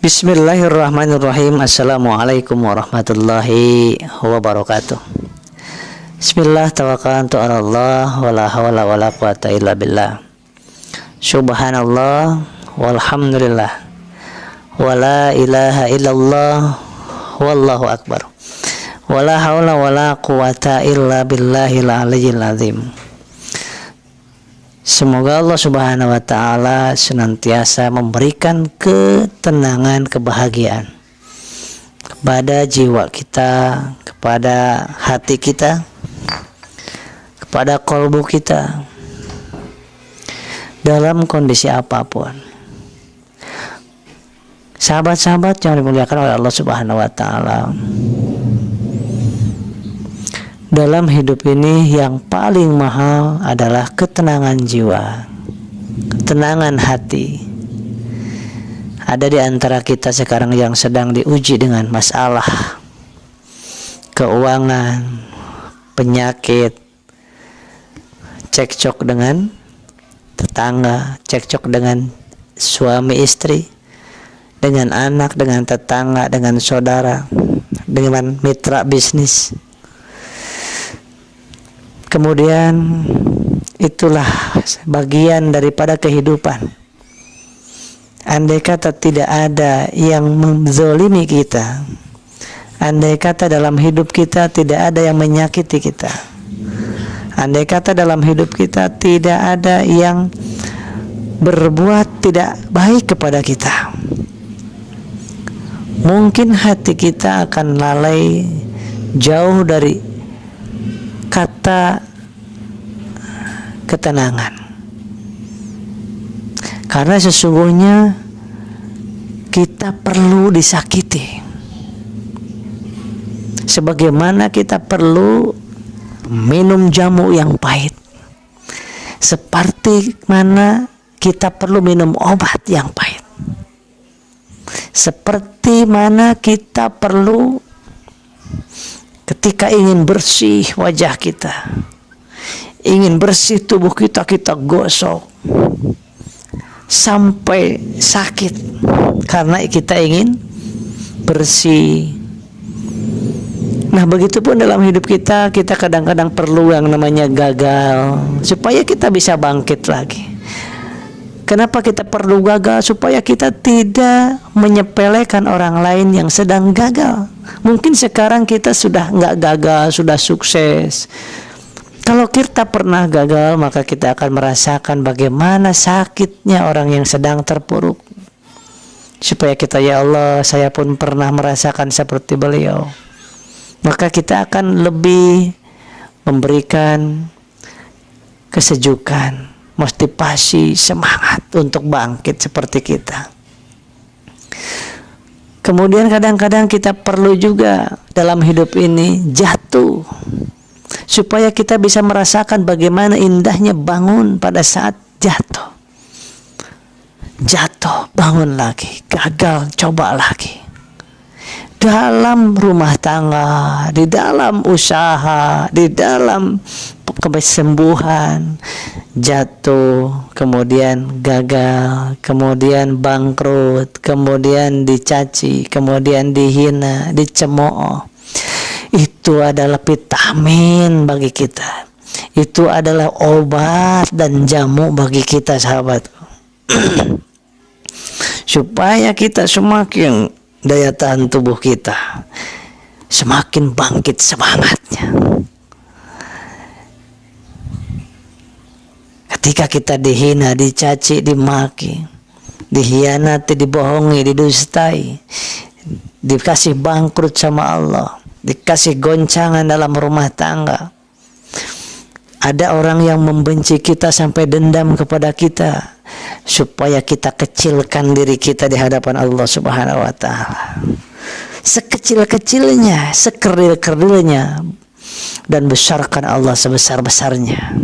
Bismillahirrahmanirrahim. Assalamualaikum warahmatullahi wabarakatuh. Bismillah tawakkaltu 'ala Allah wala haula wala quwata illa billah. Subhanallah walhamdulillah wala ilaha illallah wallahu akbar. Wala haula wala quwata illa billahil aliyyil azim. Semoga Allah Subhanahu wa ta'ala senantiasa memberikan ketenangan, kebahagiaan kepada jiwa kita, kepada hati kita, kepada kolbu kita dalam kondisi apapun. Sahabat-sahabat yang dimuliakan oleh Allah Subhanahu wa ta'ala, dalam hidup ini yang paling mahal adalah ketenangan jiwa, ketenangan hati. Ada di antara kita sekarang yang sedang diuji dengan masalah keuangan, penyakit, cekcok dengan tetangga, cekcok dengan suami istri, dengan anak, dengan tetangga, dengan saudara, dengan mitra bisnis. Kemudian itulah bagian daripada kehidupan. Andai kata tidak ada yang menzalimi kita, andai kata dalam hidup kita tidak ada yang menyakiti kita, andai kata dalam hidup kita tidak ada yang berbuat tidak baik kepada kita, mungkin hati kita akan lalai jauh dari kata ketenangan. Karena sesungguhnya kita perlu disakiti, sebagaimana kita perlu minum jamu yang pahit, seperti mana kita perlu minum obat yang pahit, seperti mana kita perlu ketika ingin bersih wajah kita, ingin bersih tubuh kita, kita gosok sampai sakit karena kita ingin bersih. Nah, begitupun dalam hidup kita, kita kadang-kadang perlu yang namanya gagal supaya kita bisa bangkit lagi. Kenapa kita perlu gagal? Supaya kita tidak menyepelekan orang lain yang sedang gagal. Mungkin sekarang kita sudah nggak gagal, sudah sukses. Kalau kita pernah gagal, maka kita akan merasakan bagaimana sakitnya orang yang sedang terpuruk. Supaya kita, ya Allah, saya pun pernah merasakan seperti beliau. Maka kita akan lebih memberikan kesejukan, motivasi, semangat untuk bangkit seperti kita. Kemudian kadang-kadang kita perlu juga dalam hidup ini jatuh, supaya kita bisa merasakan bagaimana indahnya bangun pada saat jatuh. Jatuh, bangun lagi, gagal, coba lagi. Dalam rumah tangga, di dalam usaha, di dalam kesembuhan, jatuh, kemudian gagal, kemudian bangkrut, kemudian dicaci, kemudian dihina, dicemooh. Itu adalah vitamin bagi kita. Itu adalah obat dan jamu bagi kita, sahabat. Supaya kita semakin daya tahan tubuh kita semakin bangkit semangatnya. Ketika kita dihina, dicaci, dimaki, dihianati, dibohongi, didustai, dikasih bangkrut sama Allah, dikasih goncangan dalam rumah tangga, ada orang yang membenci kita sampai dendam kepada kita, supaya kita kecilkan diri kita di hadapan Allah Subhanahu wa ta'ala, sekecil-kecilnya, sekerdil-kerdilnya, dan besarkan Allah sebesar-besarnya,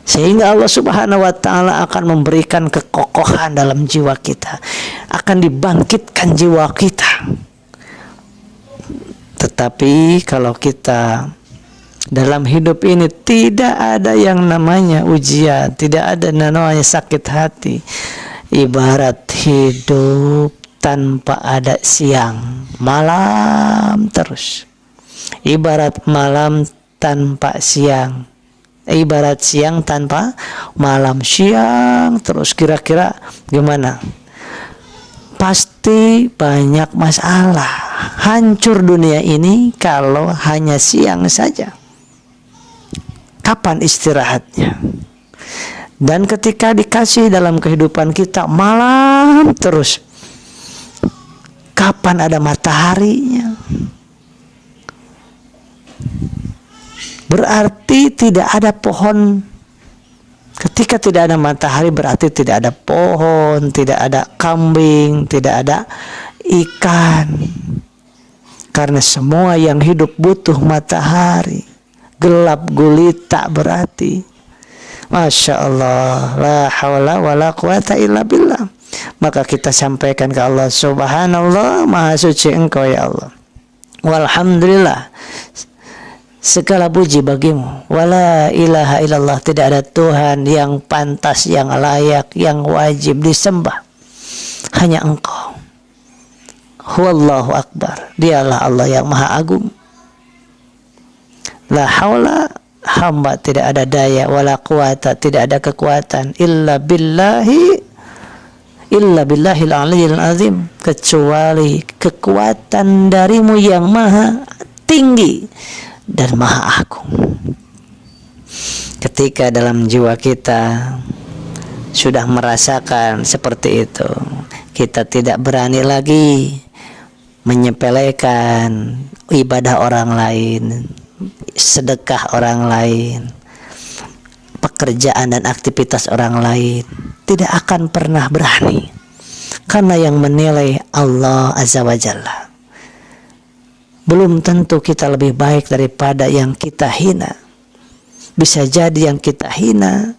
sehingga Allah Subhanahu wa ta'ala akan memberikan kekokohan dalam jiwa kita, akan dibangkitkan jiwa kita. Tetapi kalau kita dalam hidup ini tidak ada yang namanya ujian, tidak ada namanya sakit hati, ibarat hidup tanpa ada siang, malam terus. Ibarat malam tanpa siang, ibarat siang tanpa malam, siang terus. Kira-kira gimana? Pasti banyak masalah. Hancur dunia ini kalau hanya siang saja. Kapan istirahatnya? Dan ketika dikasih dalam kehidupan kita malam terus, kapan ada mataharinya? Berarti tidak ada pohon. Ketika tidak ada matahari berarti tidak ada pohon, tidak ada kambing, tidak ada ikan. Karena semua yang hidup butuh matahari. Gelap gulita berarti. Masya Allah, la hawla wa la quwata illa billah. Maka kita sampaikan ke Allah, subhanallah, maha suci engkau ya Allah. Walhamdulillah, segala puji bagimu. Wala ilaha illallah, tidak ada Tuhan yang pantas, yang layak, yang wajib disembah, hanya engkau. Huwallahu akbar, dialah Allah yang maha agung. La hawla, hamba tidak ada daya, wala quwata, tidak ada kekuatan, illa billahil aliyyil azim, kecuali kekuatan darimu yang maha tinggi dan maha agung. Ketika dalam jiwa kita sudah merasakan seperti itu, kita tidak berani lagi menyepelekan ibadah orang lain, sedekah orang lain, pekerjaan dan aktivitas orang lain. Tidak akan pernah berani, karena yang menilai Allah Azza wa Jalla. Belum tentu kita lebih baik daripada yang kita hina. Bisa jadi yang kita hina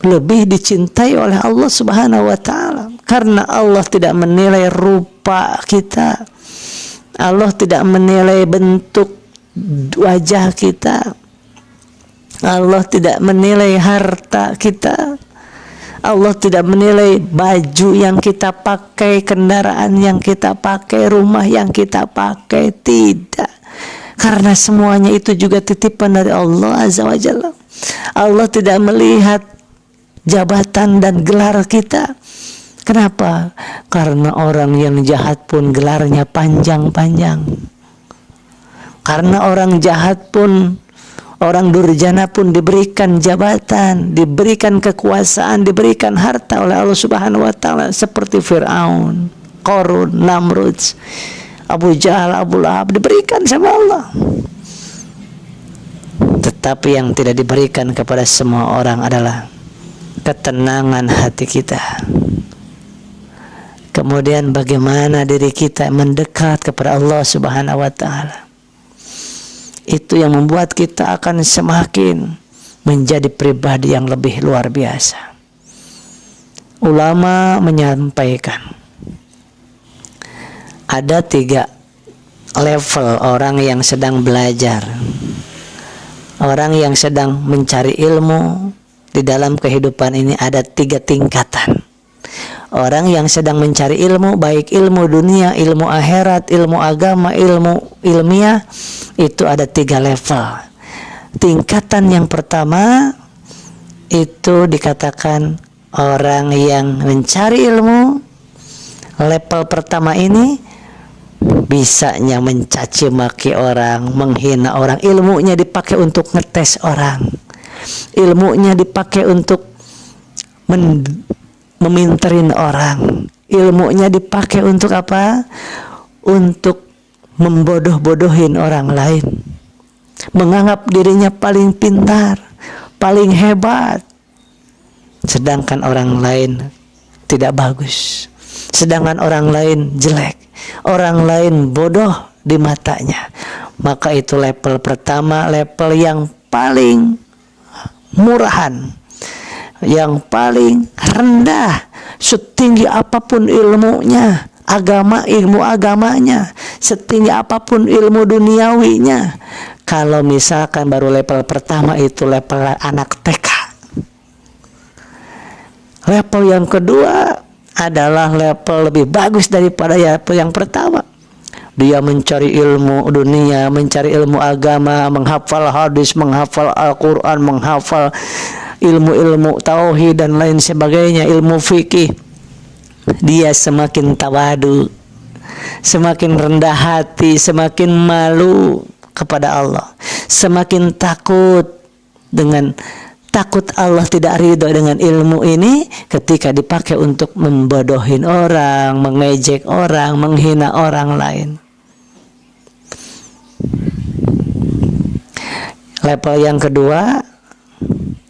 lebih dicintai oleh Allah Subhanahu wa Ta'ala, karena Allah tidak menilai rupa kita, Allah tidak menilai bentuk wajah kita, Allah tidak menilai harta kita, Allah tidak menilai baju yang kita pakai, kendaraan yang kita pakai, rumah yang kita pakai. Tidak, karena semuanya itu juga titipan dari Allah Azza wa Jalla. Allah tidak melihat jabatan dan gelar kita. Kenapa? Karena orang yang jahat pun gelarnya panjang-panjang. Karena orang jahat pun, orang durjana pun diberikan jabatan, diberikan kekuasaan, diberikan harta oleh Allah Subhanahu wa Ta'ala, seperti Fir'aun, Qarun, Namrud, Abu Jahal, Abu Lahab, diberikan sama Allah. Tetapi yang tidak diberikan kepada semua orang adalah ketenangan hati kita. Kemudian bagaimana diri kita mendekat kepada Allah Subhanahu wa Ta'ala. Itu yang membuat kita akan semakin menjadi pribadi yang lebih luar biasa. Ulama menyampaikan ada 3 level orang yang sedang belajar. Orang yang sedang mencari ilmu di dalam kehidupan ini ada 3 tingkatan. Orang yang sedang mencari ilmu, baik ilmu dunia, ilmu akhirat, ilmu agama, ilmu ilmiah, itu ada 3 level. Tingkatan yang pertama itu dikatakan orang yang mencari ilmu. Level pertama ini bisanya mencaci maki orang, menghina orang. Ilmunya dipakai untuk ngetes orang, ilmunya dipakai untuk meminterin orang, ilmunya dipakai untuk apa? Untuk membodoh-bodohin orang lain, menganggap dirinya paling pintar, paling hebat, sedangkan orang lain tidak bagus, sedangkan orang lain jelek, orang lain bodoh di matanya. Maka itu level pertama, level yang paling murahan, yang paling rendah. Setinggi apapun ilmunya, ilmu agamanya, setinggi apapun ilmu duniawinya, kalau misalkan baru level pertama itu level anak TK. Level yang kedua adalah level lebih bagus daripada yang pertama. Dia mencari ilmu dunia, mencari ilmu agama, menghafal hadis, menghafal Al-Quran, menghafal ilmu-ilmu tauhid dan lain sebagainya, ilmu fikih. Dia semakin tawadu, semakin rendah hati, semakin malu kepada Allah, semakin takut Allah tidak ridho dengan ilmu ini ketika dipakai untuk membodohin orang, mengejek orang, menghina orang lain. Level yang kedua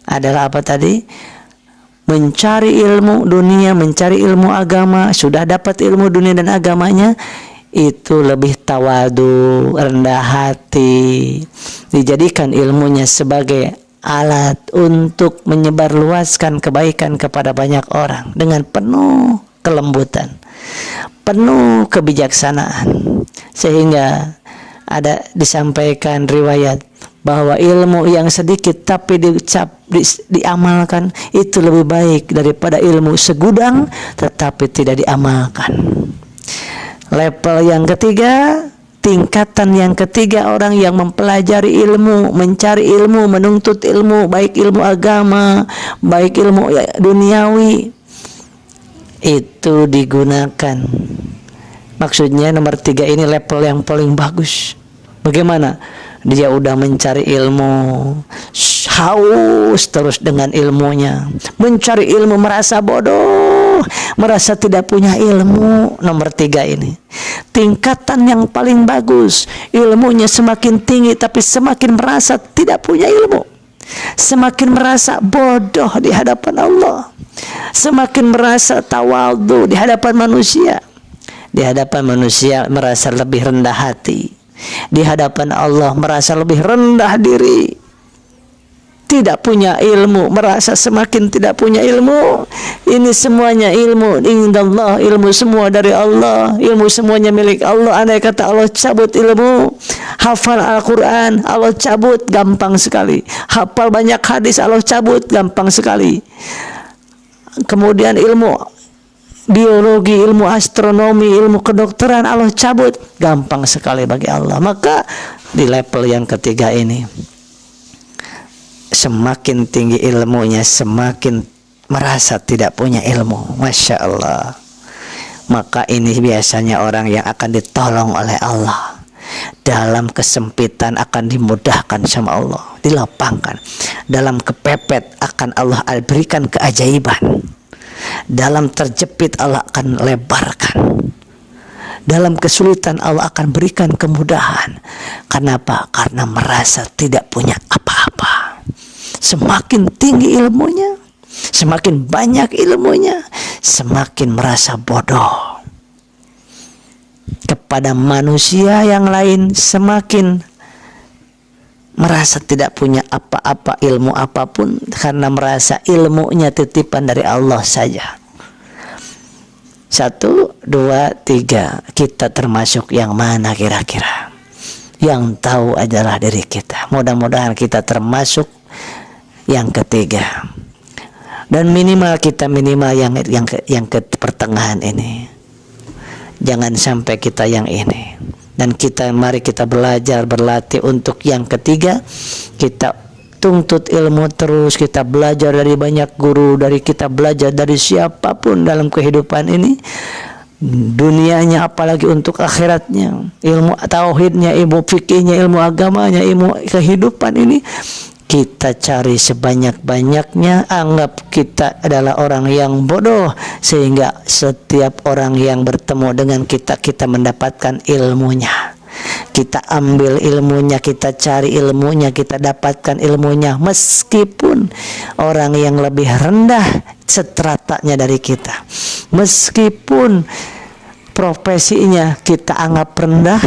adalah apa tadi? Mencari ilmu dunia, mencari ilmu agama. Sudah dapat ilmu dunia dan agamanya, itu lebih tawadu, rendah hati. Dijadikan ilmunya sebagai alat untuk menyebarluaskan kebaikan kepada banyak orang dengan penuh kelembutan, penuh kebijaksanaan. Sehingga ada disampaikan riwayat bahwa ilmu yang sedikit tapi diamalkan itu lebih baik daripada ilmu segudang tetapi tidak diamalkan. Level yang ketiga, tingkatan yang ketiga, orang yang mempelajari ilmu, mencari ilmu, menuntut ilmu, baik ilmu agama, baik ilmu duniawi, itu digunakan. Maksudnya nomor 3 ini level yang paling bagus. Bagaimana? Dia udah mencari ilmu, haus terus dengan ilmunya, mencari ilmu, merasa bodoh, merasa tidak punya ilmu. Nomor 3 ini tingkatan yang paling bagus. Ilmunya semakin tinggi tapi semakin merasa tidak punya ilmu, semakin merasa bodoh di hadapan Allah, semakin merasa tawadhu di hadapan manusia. Di hadapan manusia merasa lebih rendah hati, di hadapan Allah merasa lebih rendah diri. Tidak punya ilmu, merasa semakin tidak punya ilmu. Ini semuanya ilmu indallah, ilmu semua dari Allah, ilmu semuanya milik Allah. Andai kata Allah cabut ilmu, hafal Al-Quran, Allah cabut gampang sekali. Hafal banyak hadis, Allah cabut gampang sekali. Kemudian ilmu biologi, ilmu astronomi, ilmu kedokteran, Allah cabut gampang sekali bagi Allah. Maka di level yang ketiga ini, semakin tinggi ilmunya, semakin merasa tidak punya ilmu. Masya Allah. Maka ini biasanya orang yang akan ditolong oleh Allah. Dalam kesempitan akan dimudahkan sama Allah, dilapangkan. Dalam kepepet akan Allah berikan keajaiban. Dalam terjepit Allah akan lebarkan. Dalam kesulitan Allah akan berikan kemudahan. Kenapa? Karena merasa tidak punya apa-apa. Semakin tinggi ilmunya, semakin banyak ilmunya, semakin merasa bodoh. Kepada manusia yang lain semakin merasa tidak punya apa-apa, ilmu apapun, karena merasa ilmunya titipan dari Allah saja. 1, 2, 3. Kita termasuk yang mana kira-kira? Yang tahu adalah diri kita. Mudah-mudahan kita termasuk yang ketiga. Dan minimal kita yang ke pertengahan ini. Jangan sampai kita yang ini. Dan mari kita belajar, berlatih untuk yang ketiga. Kita tuntut ilmu terus, kita belajar dari banyak guru, kita belajar dari siapapun dalam kehidupan ini, dunianya apalagi untuk akhiratnya, ilmu tauhidnya, ilmu fikihnya, ilmu agamanya, ilmu kehidupan ini kita cari sebanyak-banyaknya. Anggap kita adalah orang yang bodoh, sehingga setiap orang yang bertemu dengan kita mendapatkan ilmunya. Kita ambil ilmunya, kita cari ilmunya, kita dapatkan ilmunya. Meskipun orang yang lebih rendah stratanya dari kita, meskipun profesinya kita anggap rendah,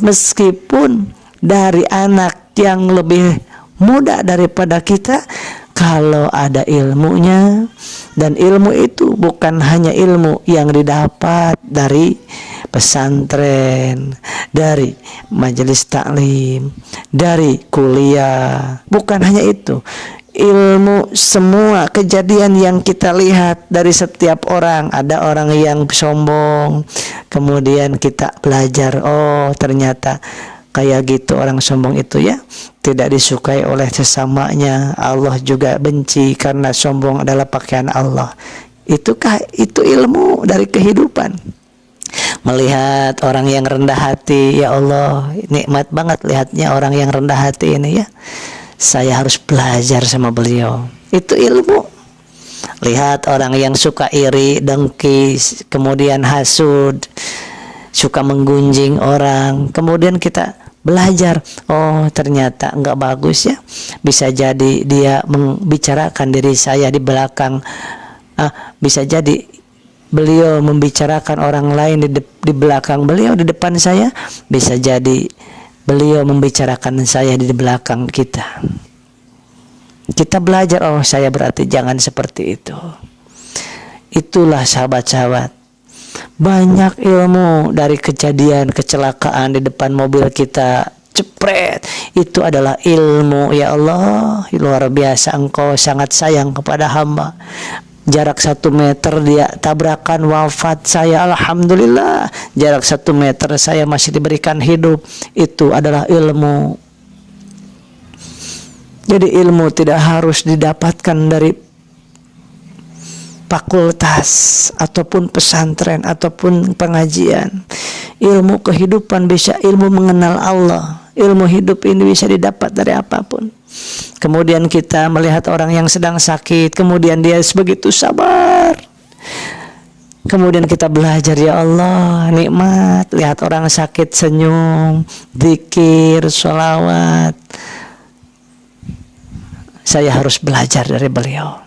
meskipun dari anak yang lebih muda daripada kita, kalau ada ilmunya. Dan ilmu itu bukan hanya ilmu yang didapat dari pesantren, dari majelis taklim, dari kuliah. Bukan hanya itu. ilmu semua kejadian yang kita lihat dari setiap orang. Ada orang yang sombong, kemudian kita belajar, oh ternyata kayak gitu orang sombong itu ya, tidak disukai oleh sesamanya. Allah juga benci karena sombong adalah pakaian Allah. Itukah itu ilmu dari kehidupan? Melihat orang yang rendah hati, ya Allah, nikmat banget lihatnya orang yang rendah hati ini ya. Saya harus belajar sama beliau. Itu ilmu. Lihat orang yang suka iri, dengki, kemudian hasud, suka menggunjing orang, kemudian kita belajar, oh ternyata enggak bagus ya. Bisa jadi dia membicarakan diri saya di belakang, bisa jadi beliau membicarakan orang lain di belakang beliau, di depan saya. Bisa jadi beliau membicarakan saya di belakang kita. Kita belajar, oh saya berarti jangan seperti itu. Itulah sahabat-sahabat, banyak ilmu dari kejadian kecelakaan di depan mobil kita, cepret, itu adalah ilmu. Ya Allah, luar biasa, Engkau sangat sayang kepada hamba. Jarak 1 meter dia tabrakan, wafat saya, alhamdulillah. Jarak 1 meter saya masih diberikan hidup. Itu adalah ilmu. Jadi ilmu tidak harus didapatkan dari fakultas ataupun pesantren ataupun pengajian. Ilmu kehidupan bisa, ilmu mengenal Allah, ilmu hidup ini bisa didapat dari apapun. Kemudian kita melihat orang yang sedang sakit, kemudian dia begitu sabar. Kemudian kita belajar, ya Allah, nikmat lihat orang sakit senyum, zikir, sholawat. Saya harus belajar dari beliau.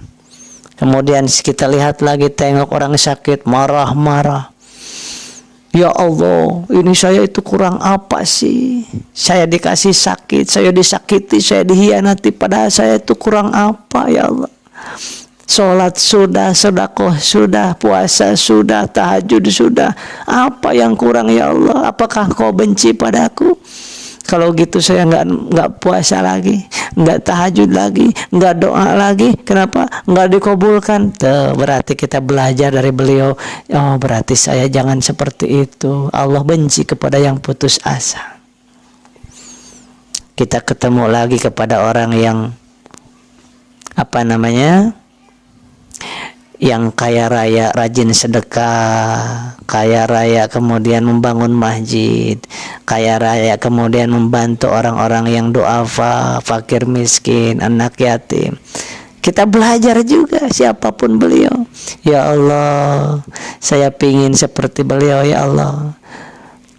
Kemudian kita lihat lagi, tengok orang sakit marah-marah. Ya Allah, ini saya itu kurang apa sih? Saya dikasih sakit, saya disakiti, saya dihianati, padahal saya itu kurang apa, ya Allah? Sholat sudah, sedekah sudah, puasa sudah, tahajud sudah. Apa yang kurang, ya Allah? Apakah Kau benci padaku? Kalau gitu saya nggak puasa lagi, nggak tahajud lagi, nggak doa lagi. Kenapa? Nggak dikabulkan. Tuh, berarti kita belajar dari beliau. Oh, berarti saya jangan seperti itu. Allah benci kepada yang putus asa. Kita ketemu lagi kepada orang yang yang kaya raya, rajin sedekah, kaya raya kemudian membangun masjid, kaya raya kemudian membantu orang-orang yang duafa, fakir miskin, anak yatim. Kita belajar juga siapapun beliau. Ya Allah, saya pingin seperti beliau, ya Allah.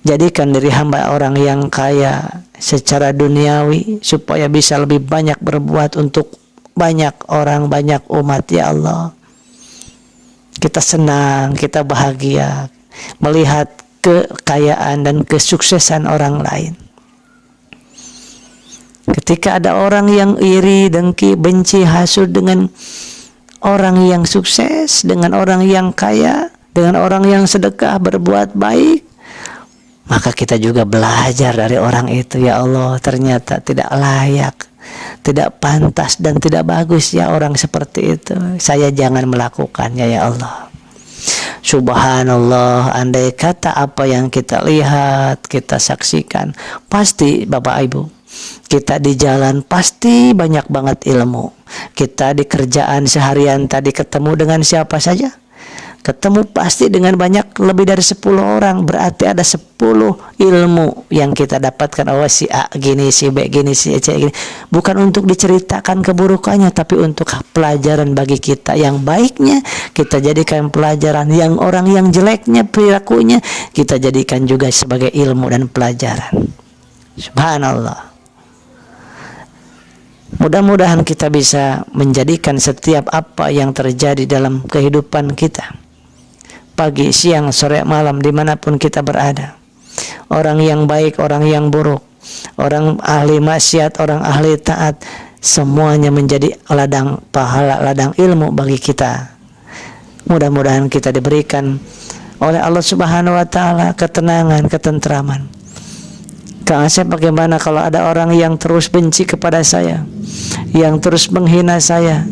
Jadikan diri hamba orang yang kaya secara duniawi supaya bisa lebih banyak berbuat untuk banyak orang, banyak umat, ya Allah. Kita senang, kita bahagia melihat kekayaan dan kesuksesan orang lain. Ketika ada orang yang iri, dengki, benci, hasud dengan orang yang sukses, dengan orang yang kaya, dengan orang yang sedekah, berbuat baik, maka kita juga belajar dari orang itu. Ya Allah, ternyata tidak layak, tidak pantas dan tidak bagus ya orang seperti itu. Saya jangan melakukannya, ya Allah. Subhanallah, andai kata apa yang kita lihat, kita saksikan, pasti Bapak Ibu, kita di jalan pasti banyak banget ilmu. Kita di kerjaan seharian tadi ketemu dengan siapa saja? Ketemu pasti dengan banyak, lebih dari 10 orang. Berarti ada 10 ilmu yang kita dapatkan. Oh, si A gini, si B gini, si C gini. Bukan untuk diceritakan keburukannya, tapi untuk pelajaran bagi kita. Yang baiknya kita jadikan pelajaran, yang orang yang jeleknya perilakunya kita jadikan juga sebagai ilmu dan pelajaran. Subhanallah. Mudah-mudahan kita bisa menjadikan setiap apa yang terjadi dalam kehidupan kita, pagi, siang, sore, malam, dimanapun kita berada, orang yang baik, orang yang buruk, orang ahli maksiat, orang ahli taat, semuanya menjadi ladang pahala, ladang ilmu bagi kita. Mudah-mudahan kita diberikan oleh Allah Subhanahu wa Ta'ala ketenangan, ketentraman. Kang Asep, bagaimana kalau ada orang yang terus benci kepada saya, yang terus menghina saya,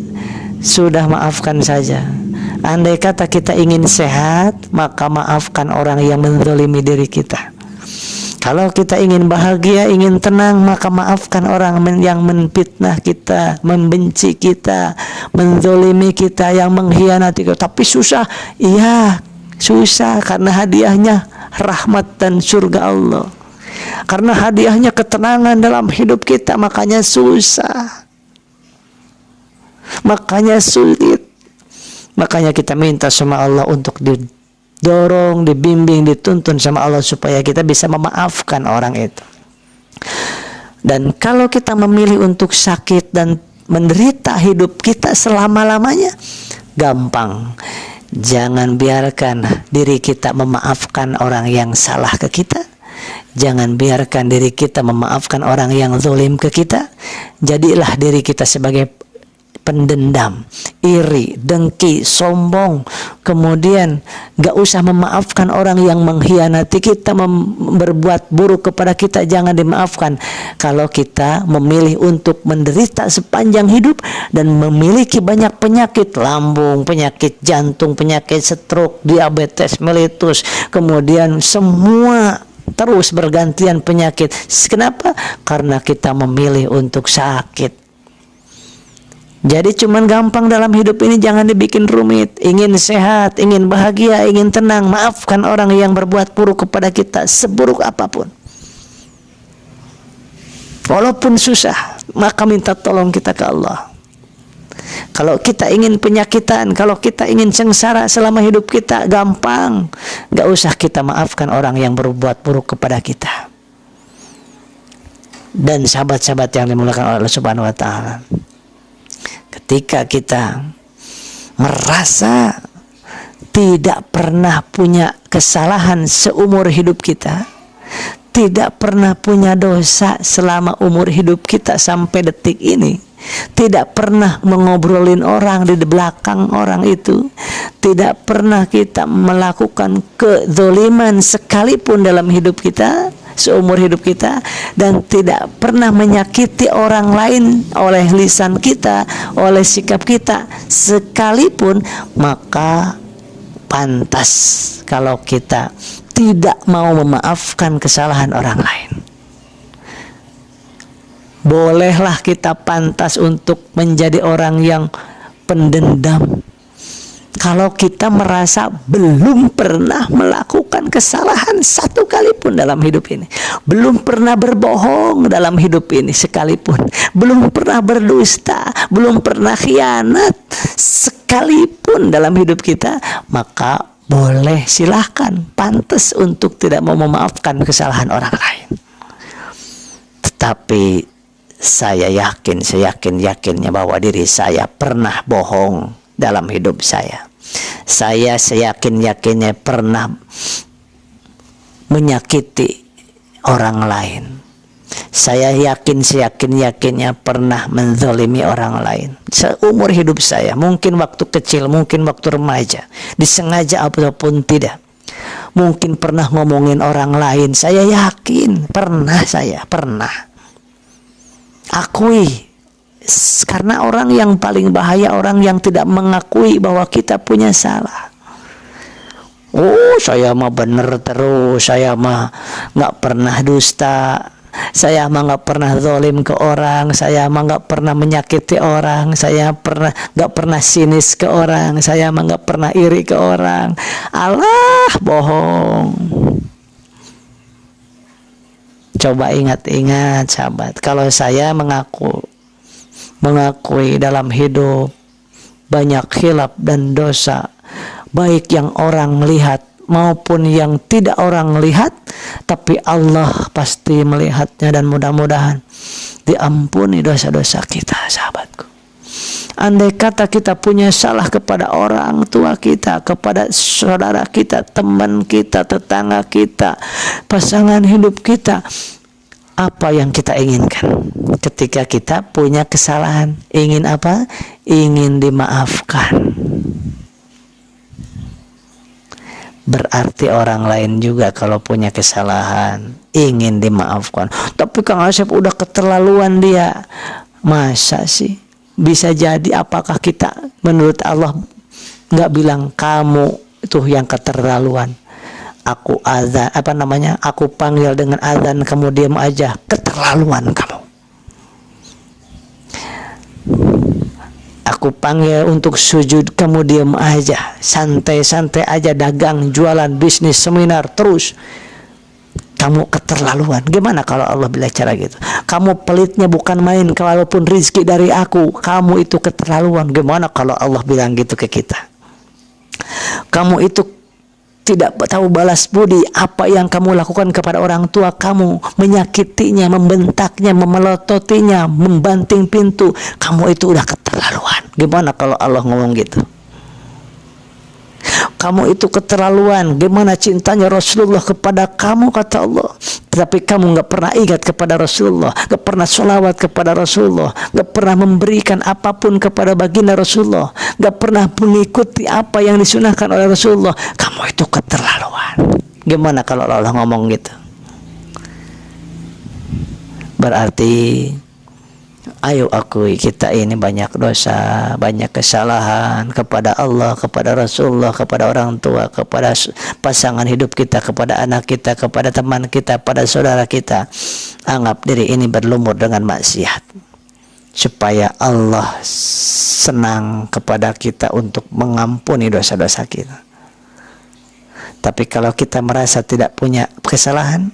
sudah maafkan saja. Andai kata kita ingin sehat, maka maafkan orang yang menzalimi diri kita. Kalau kita ingin bahagia, ingin tenang, maka maafkan orang yang menfitnah kita, membenci kita, menzalimi kita, yang mengkhianati kita. Tapi susah, iya susah, karena hadiahnya rahmat dan surga Allah. Karena hadiahnya ketenangan dalam hidup kita, makanya susah, makanya sulit. Makanya kita minta sama Allah untuk didorong, dibimbing, dituntun sama Allah supaya kita bisa memaafkan orang itu. Dan kalau kita memilih untuk sakit dan menderita hidup kita selama-lamanya, gampang. Jangan biarkan diri kita memaafkan orang yang salah ke kita. Jangan biarkan diri kita memaafkan orang yang zalim ke kita. Jadilah diri kita sebagai pendendam, iri, dengki, sombong. Kemudian gak usah memaafkan orang yang mengkhianati kita, berbuat buruk kepada kita, jangan dimaafkan. Kalau kita memilih untuk menderita sepanjang hidup dan memiliki banyak penyakit, lambung, penyakit jantung, penyakit stroke, diabetes mellitus, kemudian semua terus bergantian penyakit. Kenapa? Karena kita memilih untuk sakit. Jadi cuman gampang dalam hidup ini, jangan dibikin rumit. Ingin sehat, ingin bahagia, ingin tenang, maafkan orang yang berbuat buruk kepada kita, seburuk apapun. Walaupun susah, maka minta tolong kita ke Allah. Kalau kita ingin penyakitan, kalau kita ingin sengsara selama hidup kita, gampang. Gak usah kita maafkan orang yang berbuat buruk kepada kita. Dan sahabat-sahabat yang dimuliakan oleh Allah Subhanahu wa Ta'ala, ketika kita merasa tidak pernah punya kesalahan seumur hidup kita, tidak pernah punya dosa selama umur hidup kita sampai detik ini, tidak pernah mengobrolin orang di belakang orang itu, tidak pernah kita melakukan kezaliman sekalipun dalam hidup kita, seumur hidup kita, dan tidak pernah menyakiti orang lain oleh lisan kita, oleh sikap kita sekalipun, maka pantas kalau kita tidak mau memaafkan kesalahan orang lain. Bolehlah kita pantas untuk menjadi orang yang pendendam kalau kita merasa belum pernah melakukan kesalahan satu kali pun dalam hidup ini, belum pernah berbohong dalam hidup ini sekalipun, belum pernah berdusta, belum pernah khianat sekalipun dalam hidup kita, maka boleh, silahkan, pantas untuk tidak mau memaafkan kesalahan orang lain. Tetapi saya yakin, seyakin-yakinnya bahwa diri saya pernah bohong dalam hidup saya. Saya seyakin-yakinnya pernah menyakiti orang lain. Saya yakin, seyakin-yakinnya pernah menzalimi orang lain seumur hidup saya. Mungkin waktu kecil, mungkin waktu remaja, disengaja ataupun tidak. Mungkin pernah ngomongin orang lain. Saya yakin pernah, saya pernah. Akui. Karena orang yang paling bahaya orang yang tidak mengakui bahwa kita punya salah. Oh, saya mah bener terus, saya mah nggak pernah dusta, saya mah nggak pernah zalim ke orang, saya mah nggak pernah menyakiti orang, saya nggak pernah sinis ke orang, saya mah nggak pernah iri ke orang. Alah, bohong. Coba ingat-ingat sahabat, kalau saya mengakui dalam hidup banyak khilaf dan dosa, baik yang orang lihat maupun yang tidak orang lihat, tapi Allah pasti melihatnya, dan mudah-mudahan diampuni dosa-dosa kita sahabatku. Andai kata kita punya salah kepada orang tua kita, kepada saudara kita, teman kita, tetangga kita, pasangan hidup kita, apa yang kita inginkan ketika kita punya kesalahan? Ingin apa? Ingin dimaafkan. Berarti orang lain juga kalau punya kesalahan ingin dimaafkan. Tapi Kang Asep udah keterlaluan dia. Masa sih bisa jadi? Apakah kita menurut Allah nggak bilang kamu itu yang keterlaluan? Aku azan, aku panggil dengan azan kamu diam aja, keterlaluan kamu. Aku panggil untuk sujud kamu diam aja, santai-santai aja, dagang, jualan, bisnis, seminar terus, kamu keterlaluan. Gimana kalau Allah bilang cara gitu? Kamu pelitnya bukan main, kalaupun rizki dari aku, kamu itu keterlaluan. Gimana kalau Allah bilang gitu ke kita? Kamu itu tidak tahu balas budi. Apa yang kamu lakukan kepada orang tua kamu, menyakitinya, membentaknya, memelototinya, membanting pintu, kamu itu udah keterlaluan. Gimana kalau Allah ngomong gitu? Kamu itu keterlaluan. Gimana cintanya Rasulullah kepada kamu, kata Allah, tapi kamu nggak pernah ingat kepada Rasulullah, nggak pernah sholawat kepada Rasulullah, nggak pernah memberikan apapun kepada baginda Rasulullah, nggak pernah mengikuti apa yang disunahkan oleh Rasulullah. Kamu itu keterlaluan. Gimana kalau Allah ngomong gitu? Berarti ayo akui kita ini banyak dosa, banyak kesalahan kepada Allah, kepada Rasulullah, kepada orang tua, kepada pasangan hidup kita, kepada anak kita, kepada teman kita, pada saudara kita. Anggap diri ini berlumur dengan maksiat, supaya Allah senang kepada kita untuk mengampuni dosa-dosa kita. Tapi kalau kita merasa tidak punya kesalahan,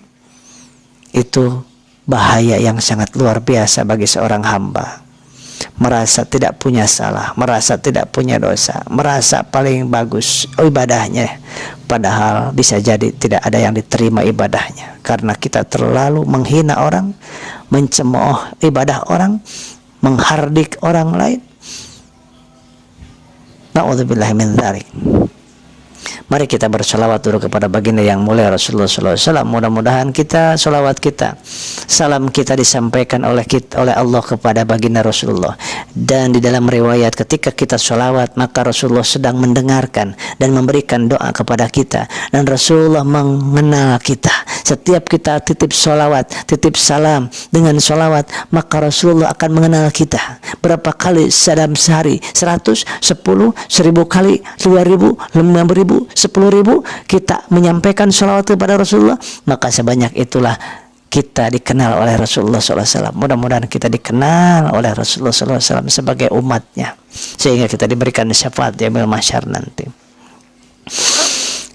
itu bahaya yang sangat luar biasa bagi seorang hamba. Merasa tidak punya salah, merasa tidak punya dosa, merasa paling bagus ibadahnya, padahal bisa jadi tidak ada yang diterima ibadahnya, karena kita terlalu menghina orang, mencemooh ibadah orang, menghardik orang lain. Na'udzubillahi min dzalik. Mari kita bersalawat dulu kepada baginda yang mulia Rasulullah SAW. Mudah-mudahan kita, salawat kita, salam kita disampaikan oleh Allah kepada baginda Rasulullah. Dan di dalam riwayat ketika kita salawat, maka Rasulullah sedang mendengarkan dan memberikan doa kepada kita. Dan Rasulullah mengenal kita. Setiap kita titip salawat, titip salam dengan salawat, maka Rasulullah akan mengenal kita. Berapa kali dalam sehari? 100, 10, 1000 kali, 2000, 5000, 10.000 kita menyampaikan salawat kepada Rasulullah, maka sebanyak itulah kita dikenal oleh Rasulullah SAW. Mudah-mudahan kita dikenal oleh Rasulullah SAW sebagai umatnya, sehingga kita diberikan syafaat di yaumil mahsyar nanti.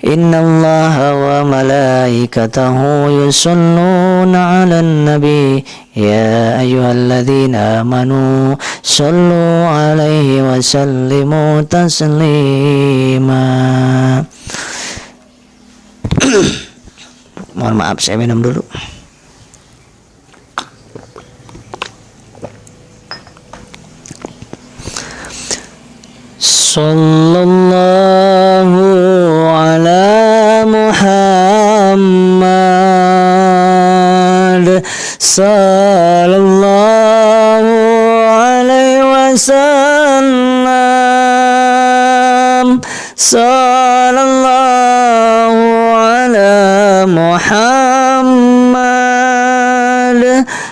Innallaha wa malaikatahu yusholluna 'alan nabi ya ayyuhalladzina amanu shallu 'alaihi wa sallimu taslima. Mohon maaf, saya minum dulu. Sallallahu ala Muhammad, sallallahu alaihi wasallam, sallallahu ala Muhammad,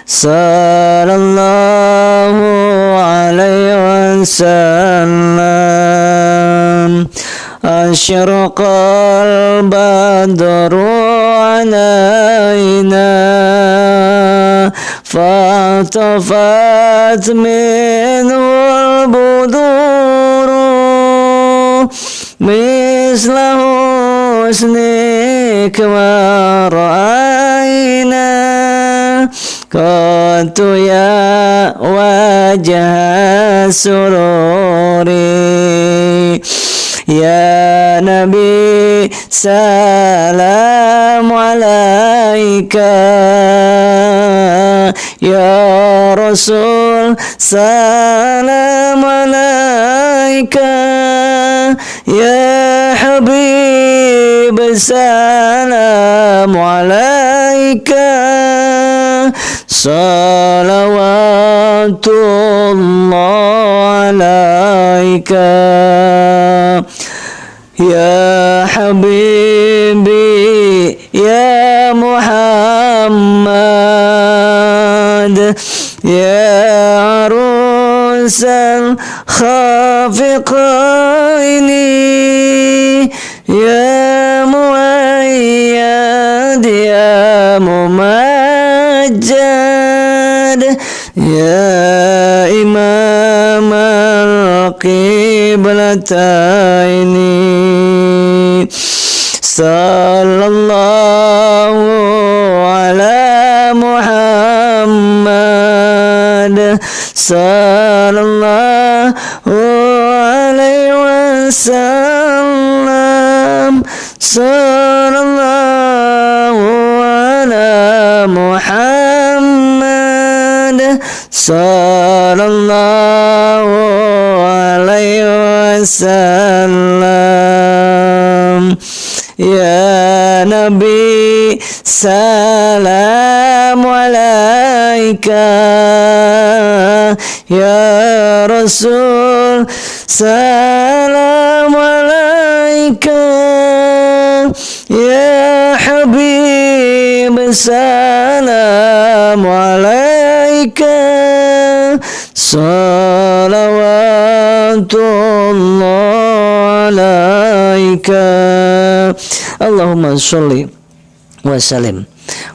sallallahu alaihi wasallam. Asyraqal badru alaina fatafat minhul buduru misla husnik wa ra'ayna qatu ya wajah sururi. Ya Nabi salam alaika, ya Rasul salam alaika, ya Habib salam alaika, salawatullah alaika. Ya Habibi ya Muhammad ya qiblataini. Sallallahu ala Muhammad, sallallahu alaihi wasallam, sallallahu ala Muhammad, sallallahu alaihi wasallam. Ya Nabi, salam alaika. Ya Rasul, salam alaika. Ya Habib, salam alaika. Salawatullah alaika. Allahumma sholli wa sallim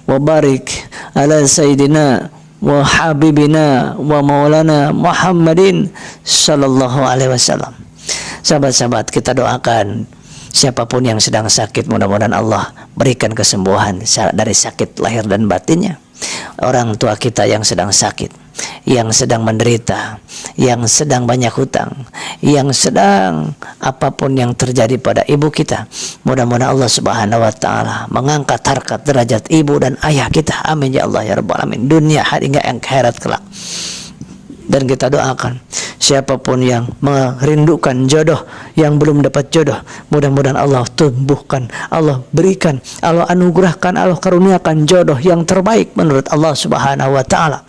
wa barik ala sayyidina wa habibina wa maulana Muhammadin sallallahu alaihi wasallam. Sahabat-sahabat, kita doakan siapapun yang sedang sakit, mudah-mudahan Allah berikan kesembuhan dari sakit lahir dan batinnya. Orang tua kita yang sedang sakit, yang sedang menderita, yang sedang banyak hutang, yang sedang apapun yang terjadi pada ibu kita, mudah-mudahan Allah Subhanahu wa taala mengangkat harkat derajat ibu dan ayah kita. Amin ya Allah ya rabbal alamin, dunia hingga akhirat kelak. Dan kita doakan siapapun yang merindukan jodoh, yang belum dapat jodoh, mudah-mudahan Allah tumbuhkan, Allah berikan, Allah anugerahkan, Allah karuniakan jodoh yang terbaik menurut Allah Subhanahu wa taala.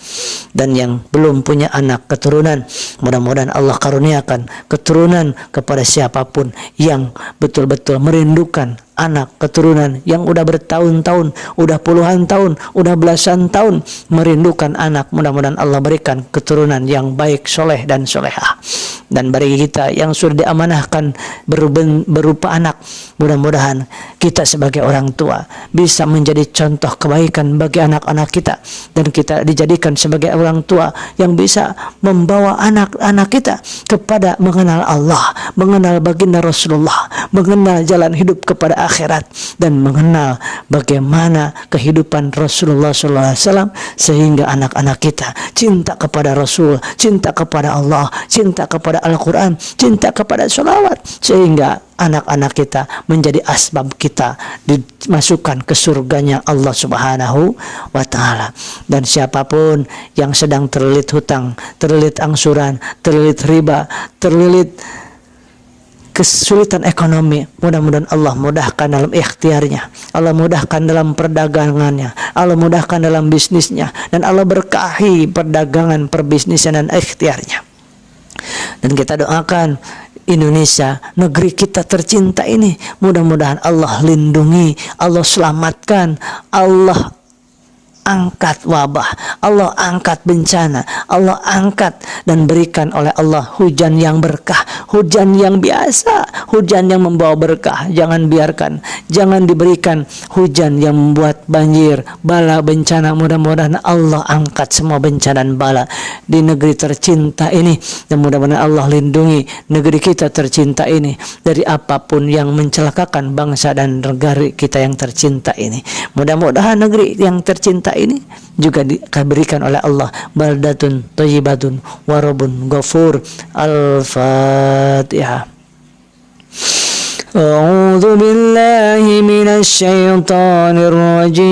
Dan yang belum punya anak keturunan, mudah-mudahan Allah karuniakan keturunan kepada siapapun yang betul-betul merindukan anak keturunan, yang udah bertahun-tahun, udah puluhan tahun, udah belasan tahun merindukan anak. Mudah-mudahan Allah berikan keturunan yang baik, soleh dan solehah. Dan bagi kita yang sudah diamanahkan berupa anak, mudah-mudahan kita sebagai orang tua bisa menjadi contoh kebaikan bagi anak-anak kita, dan kita dijadikan sebagai orang tua yang bisa membawa anak-anak kita kepada mengenal Allah, mengenal baginda Rasulullah, mengenal jalan hidup kepada akhirat, dan mengenal bagaimana kehidupan Rasulullah SAW, sehingga anak-anak kita cinta kepada Rasul, cinta kepada Allah, cinta kepada Al-Quran, cinta kepada sholawat, sehingga anak-anak kita menjadi asbab kita dimasukkan ke surganya Allah Subhanahu wa taala. Dan siapapun yang sedang terlilit hutang, terlilit angsuran, terlilit riba, terlilit kesulitan ekonomi, mudah-mudahan Allah mudahkan dalam ikhtiarnya, Allah mudahkan dalam perdagangannya, Allah mudahkan dalam bisnisnya, dan Allah berkahi perdagangan, perbisnisan dan ikhtiarnya. Dan kita doakan Indonesia, negeri kita tercinta ini, mudah-mudahan Allah lindungi, Allah selamatkan, Allah angkat wabah, Allah angkat bencana, Allah angkat dan berikan oleh Allah hujan yang berkah, hujan yang biasa, hujan yang membawa berkah. Jangan biarkan, jangan diberikan hujan yang membuat banjir, bala, bencana. Mudah-mudahan Allah angkat semua bencana dan bala di negeri tercinta ini, dan mudah-mudahan Allah lindungi negeri kita tercinta ini dari apapun yang mencelakakan bangsa dan negara kita yang tercinta ini. Mudah-mudahan negeri yang tercinta ini juga diberikan oleh Allah baldatun thayyibatun warabun ghafur. Al-Fatihah. A'udzu billahi minasy syaithanir rajim.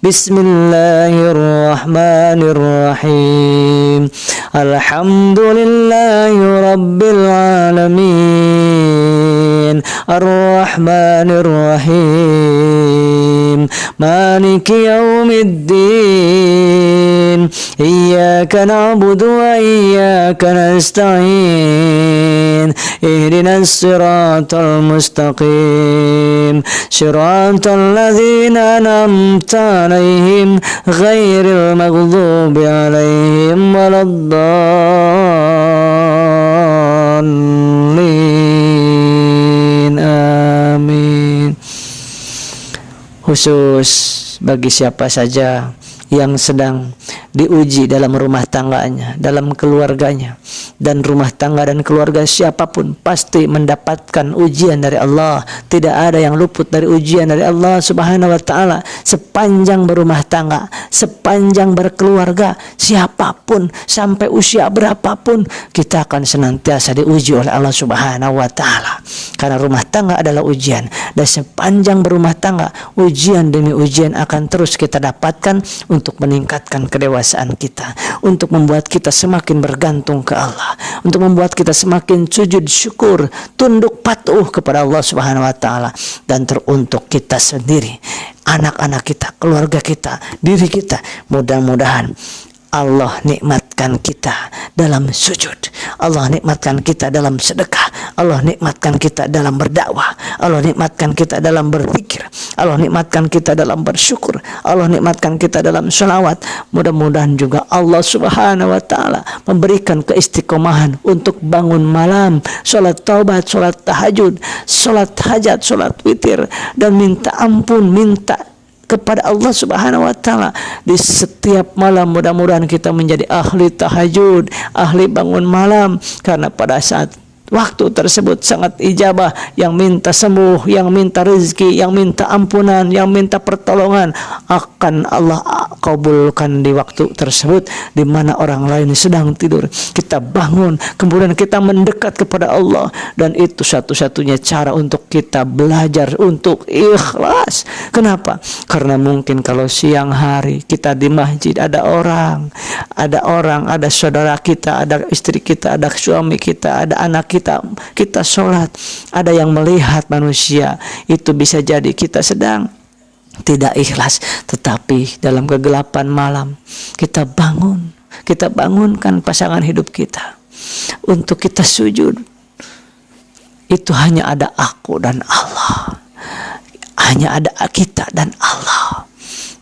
Bismillahirrahmanirrahim. Alhamdulillahi rabbil alamin. Ar-Rahmanir Rahim. Maliki yaumiddin. Iyyaka na'budu wa iyyaka nasta'in. Ihdinas siratal mustaqim. Siratal ladzina an'amta 'alaihim ghairil maghdubi 'alaihim waladdallin. Amin. Khusus bagi siapa saja yang sedang diuji dalam rumah tangganya, dalam keluarganya, Dan rumah tangga dan keluarga siapapun pasti mendapatkan ujian dari Allah. Tidak ada yang luput dari ujian dari Allah Subhanahu wa taala. Sepanjang berumah tangga, sepanjang berkeluarga, siapapun sampai usia berapapun, kita akan senantiasa diuji oleh Allah Subhanahu wa taala. Karena rumah tangga adalah ujian, dan sepanjang berumah tangga, ujian demi ujian akan terus kita dapatkan untuk meningkatkan kedewasaan kita, untuk membuat kita semakin bergantung ke Allah, untuk membuat kita semakin sujud syukur, tunduk patuh kepada Allah Subhanahu wa taala. Dan teruntuk kita sendiri, anak-anak kita, keluarga kita, diri kita, mudah-mudahan Allah nikmatkan kita dalam sujud, Allah nikmatkan kita dalam sedekah, Allah nikmatkan kita dalam berdakwah, Allah nikmatkan kita dalam berzikir, Allah nikmatkan kita dalam bersyukur, Allah nikmatkan kita dalam sholawat. Mudah-mudahan juga Allah Subhanahu wa taala memberikan keistiqomahan untuk bangun malam, sholat taubat, sholat tahajud, sholat hajat, sholat witir, dan minta ampun, minta kepada Allah Subhanahu wa taala di setiap malam. Mudah-mudahan kita menjadi ahli tahajud, ahli bangun malam, karena pada saat waktu tersebut sangat ijabah. Yang minta sembuh, yang minta rezeki, yang minta ampunan, yang minta pertolongan akan Allah kabulkan di waktu tersebut, di mana orang lain sedang tidur. Kita bangun, kemudian kita mendekat kepada Allah, dan itu satu-satunya cara untuk kita belajar untuk ikhlas. Kenapa? Karena mungkin kalau siang hari kita di masjid, ada orang, ada saudara kita, ada istri kita, ada suami kita, ada anak kita sholat, ada yang melihat manusia, itu bisa jadi kita sedang tidak ikhlas. Tetapi dalam kegelapan malam kita bangunkan pasangan hidup kita untuk kita sujud. Itu hanya ada aku dan Allah, hanya ada kita dan Allah.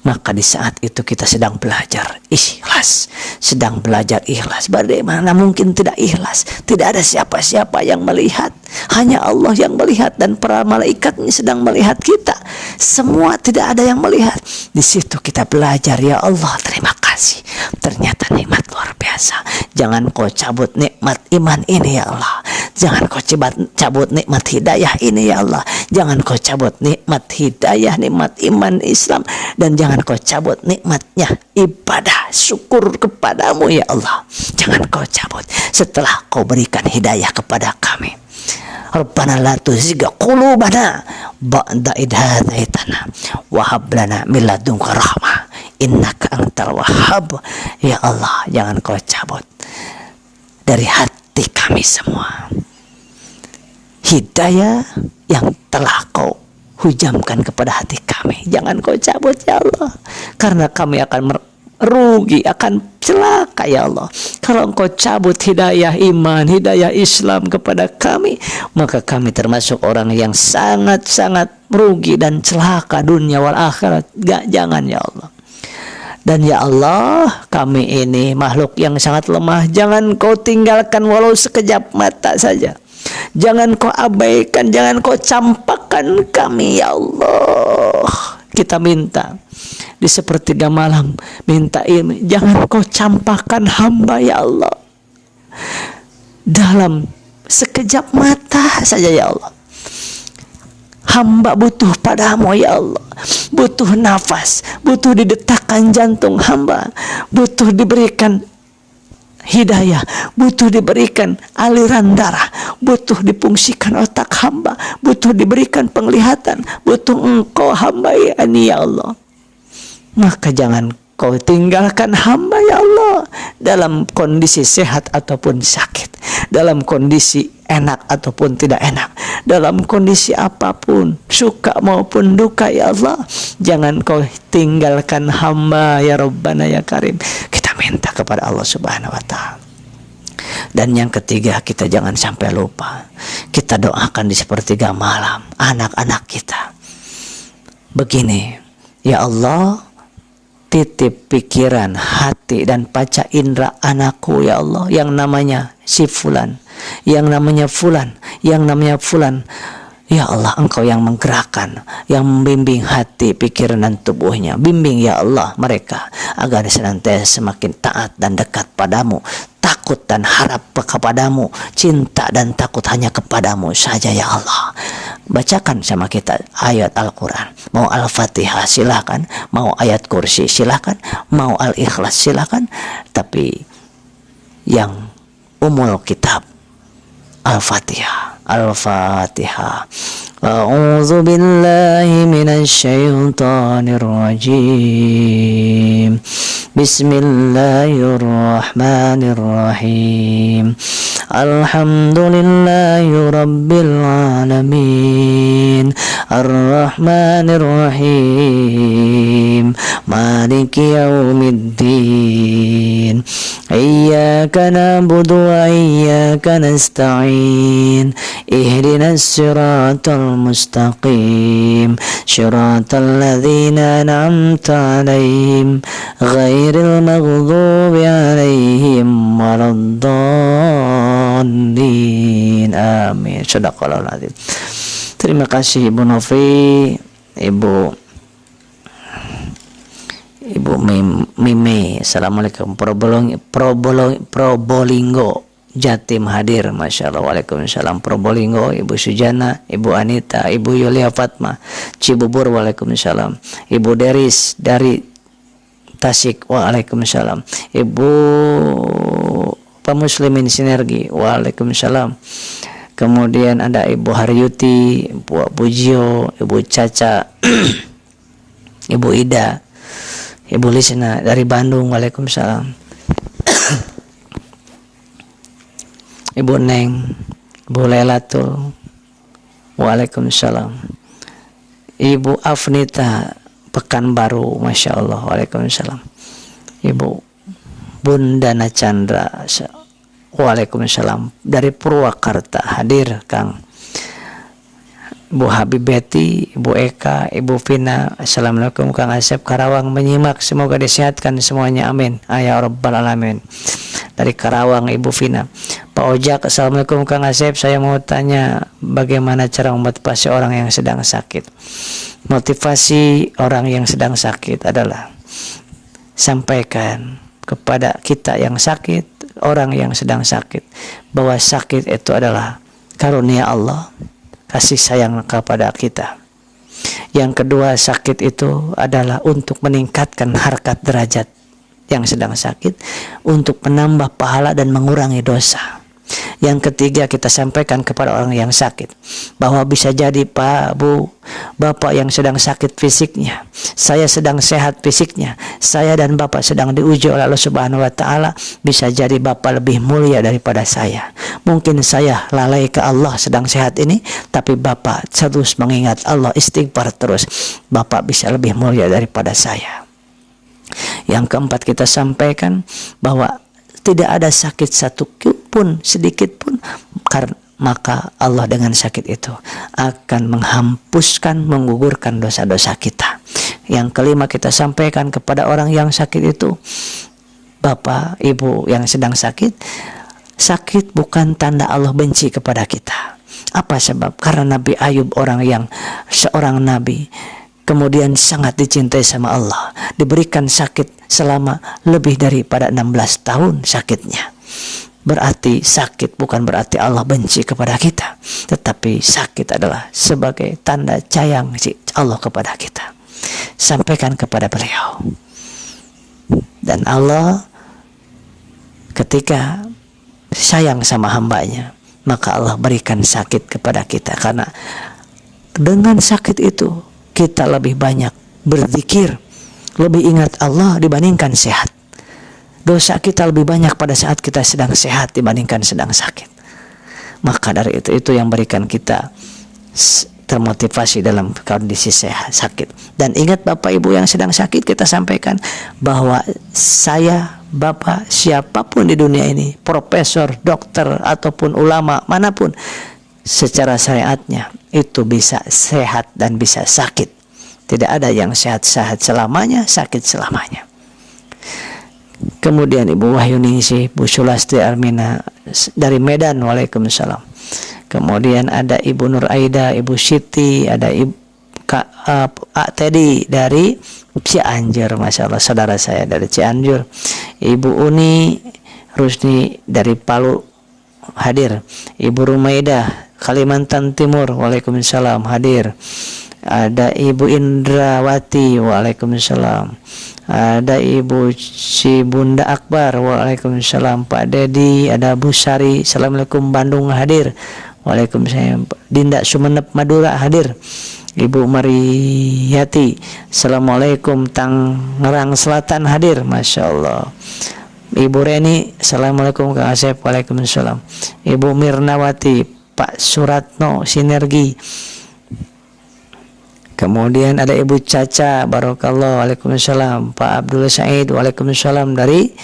Maka di saat itu kita sedang belajar ikhlas, sedang belajar ikhlas. Bagaimana mungkin tidak ikhlas? Tidak ada siapa-siapa yang melihat, hanya Allah yang melihat, dan para malaikatnya sedang melihat kita. Semua tidak ada yang melihat. Di situ kita belajar, ya Allah, terima kasih. Ternyata nikmat luar biasa. Jangan kau cabut nikmat iman ini, ya Allah. Jangan kau cabut nikmat hidayah ini, ya Allah. Jangan kau cabut nikmat hidayah, nikmat iman Islam, dan jangan kau cabut nikmatnya ibadah syukur kepadamu, ya Allah. Jangan kau cabut setelah kau berikan hidayah kepada kami. Rabbana la tuzigh qulubana ba'da idh hadaitana wa hab lana min ladunka rahmah innaka antal wahhab. Ya Allah, jangan kau cabut dari hati kami semua hidayah yang telah kau hujamkan kepada hati kami. Jangan kau cabut, ya Allah, karena kami akan rugi, akan celaka, ya Allah. Kalau engkau cabut hidayah iman, hidayah Islam kepada kami, maka kami termasuk orang yang sangat-sangat rugi dan celaka dunia wal akhirat. Jangan, ya Allah. Dan ya Allah, kami ini makhluk yang sangat lemah. Jangan kau tinggalkan walau sekejap mata saja. Jangan kau abaikan, jangan kau campakkan kami, ya Allah. Kita minta di sepertiga malam, minta ini, jangan kau campakkan hamba, ya Allah, dalam sekejap mata saja, ya Allah. Hamba butuh padamu, ya Allah. Butuh nafas, butuh didetakkan jantung hamba, butuh diberikan hidayah, butuh diberikan aliran darah, butuh dipungsikan otak hamba, butuh diberikan penglihatan, butuh engkau hamba ini, ya Allah. Maka jangan kau tinggalkan hamba, ya Allah, dalam kondisi sehat ataupun sakit, dalam kondisi enak ataupun tidak enak, dalam kondisi apapun, suka maupun duka, ya Allah. Jangan kau tinggalkan hamba, ya Rabbana ya Karim. Kita minta kepada Allah Subhanahu wa ta'ala. Dan yang ketiga, kita jangan sampai lupa, kita doakan di sepertiga malam anak-anak kita. Begini, ya Allah, titip pikiran, hati, dan panca indera anakku, ya Allah, yang namanya si Fulan, yang namanya Fulan, yang namanya Fulan. Ya Allah, engkau yang menggerakkan, yang membimbing hati, pikiran, dan tubuhnya. Bimbing, ya Allah, mereka agar senantiasa semakin taat dan dekat padamu, takut takut dan harap kepadamu, cinta dan takut hanya kepadamu saja ya Allah. Bacakan sama kita ayat Al-Quran. Mau Al-Fatihah silakan, mau ayat kursi silakan, mau Al-Ikhlas silakan, tapi yang umul kitab Al-Fatihah. Al-Fatihah. A'udzu billahi minasy syaithanir rajim. Bismillahirrahmanirrahim. Alhamdulillahi rabbil alamin. Ar-Rahmanir Rahim. Maliki yaumiddin. Iyyaka na'budu wa iyyaka nasta'in. Ihdinas siratal mustaqim. Siratal ladzina an'amta 'alaihim ghairil maghdubi 'alaihim waladdallin. Amin. Shadaqallahul azim. Terima kasih Ibu Novi, Ibu Mime. Assalamualaikum. Probolinggo Jatim hadir, Masya Allah. Waalaikumsalam. Probolinggo, Ibu Sujana, Ibu Anita, Ibu Yulia Fatma, Cibubur, Waalaikumsalam. Ibu Deris dari Tasik, Waalaikumsalam. Ibu Pemuslimin Sinergi, Waalaikumsalam. Kemudian ada Ibu Haryuti, Ibu Bujio, Ibu Caca, Ibu Ida, Ibu Lisna dari Bandung, Waalaikumsalam. Ibu Neng, Ibu Lailatul, Waalaikumsalam. Ibu Afnita Pekanbaru, Masya Allah, Waalaikumsalam. Ibu Bundana Chandra, Waalaikumsalam. Dari Purwakarta hadir Kang. Ibu Habibeti, Ibu Eka, Ibu Vina. Assalamualaikum Kang Asep Karawang menyimak, semoga disehatkan semuanya, amin. Ya Rabbal Alamin. Dari Karawang Ibu Vina. Pak Ojak, Assalamualaikum Kang Asep, saya mau tanya bagaimana cara memotivasi orang yang sedang sakit. Motivasi orang yang sedang sakit adalah sampaikan kepada kita yang sakit, orang yang sedang sakit, bahwa sakit itu adalah karunia Allah, kasih sayang kepada kita. Yang kedua, sakit itu adalah untuk meningkatkan harkat derajat yang sedang sakit, untuk menambah pahala dan mengurangi dosa. Yang ketiga, kita sampaikan kepada orang yang sakit bahwa bisa jadi Pak, Bu, Bapak yang sedang sakit fisiknya, saya sedang sehat fisiknya, saya dan Bapak sedang diuji oleh Allah Subhanahu wa Ta'ala. Bisa jadi Bapak lebih mulia daripada saya. Mungkin saya lalai ke Allah sedang sehat ini, tapi Bapak terus mengingat Allah, istighfar terus, Bapak bisa lebih mulia daripada saya. Yang keempat, kita sampaikan bahwa tidak ada sakit satu pun, sedikit pun, maka Allah dengan sakit itu akan menghapuskan, menggugurkan dosa-dosa kita. Yang kelima, kita sampaikan kepada orang yang sakit itu, Bapak, Ibu yang sedang sakit, sakit bukan tanda Allah benci kepada kita. Apa sebab? Karena Nabi Ayub, seorang nabi, kemudian sangat dicintai sama Allah, diberikan sakit selama lebih daripada 16 tahun sakitnya. Berarti sakit bukan berarti Allah benci kepada kita, tetapi sakit adalah sebagai tanda sayang Allah kepada kita. Sampaikan kepada beliau. Dan Allah ketika sayang sama hambanya, maka Allah berikan sakit kepada kita. Karena dengan sakit itu kita lebih banyak berzikir, lebih ingat Allah dibandingkan sehat. Dosa kita lebih banyak pada saat kita sedang sehat dibandingkan sedang sakit. Maka dari itu yang berikan kita termotivasi dalam kondisi sehat, sakit. Dan ingat Bapak Ibu yang sedang sakit, kita sampaikan bahwa saya, Bapak, siapapun di dunia ini, profesor, dokter, ataupun ulama manapun, secara syariatnya itu bisa sehat dan bisa sakit. Tidak ada yang sehat-sehat selamanya, sakit selamanya. Kemudian Ibu Wahyuningsih, Ibu Sulasti Armina dari Medan, Waalaikumsalam. Kemudian ada Ibu Nur Aida, Ibu Siti, ada Ibu Teddy dari Cianjur, Masya Allah, saudara saya dari Cianjur. Ibu Uni, Rusni dari Palu hadir. Ibu Rumaidah Kalimantan Timur, waalaikumsalam hadir. Ada Ibu Indrawati, waalaikumsalam. Ada Ibu Bunda Akbar, waalaikumsalam. Pak Dedi, ada Bu Sari, assalamualaikum Bandung hadir, waalaikumsalam. Dinda Sumenep Madura hadir. Ibu Mariyati, assalamualaikum Tangerang Selatan hadir, masya Allah. Ibu Reni, assalamualaikum Kang Asep, waalaikumsalam. Ibu Mirnawati, Pak Suratno Sinergi. Kemudian ada Ibu Caca, barokallah, waalaikumsalam. Pak Abdul Said, waalaikumsalam dari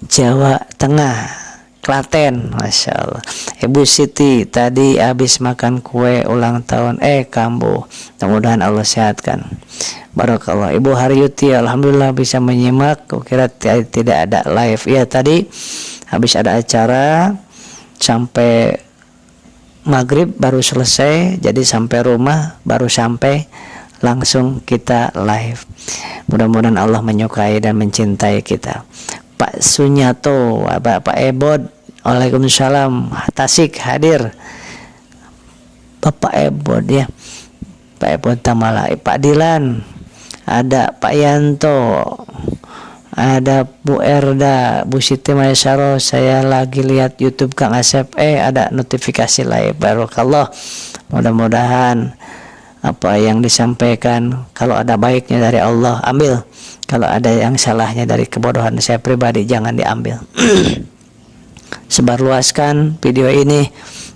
Jawa Tengah, Klaten, masya Allah. Ibu Siti tadi habis makan kue ulang tahun kambo, mudah-mudahan Allah sehatkan, barakallah. Ibu Haryuti, alhamdulillah bisa menyimak. Kira tidak ada live ya, tadi habis ada acara sampai maghrib baru selesai, jadi sampai rumah baru sampai langsung kita live. Mudah-mudahan Allah menyukai dan mencintai kita. Pak Sunyato, Pak Ebod, waalaikumsalam, Tasik hadir. Bapak Ebod ya, Pak Ebod Tamala. Pak Dilan, ada Pak Yanto, ada Bu Erda, Bu Siti Maisaro. Saya lagi lihat YouTube Kang Asep, ada notifikasi live, barokallah. Mudah-mudahan apa yang disampaikan, kalau ada baiknya dari Allah ambil, kalau ada yang salahnya dari kebodohan saya pribadi jangan diambil. Sebarluaskan video ini,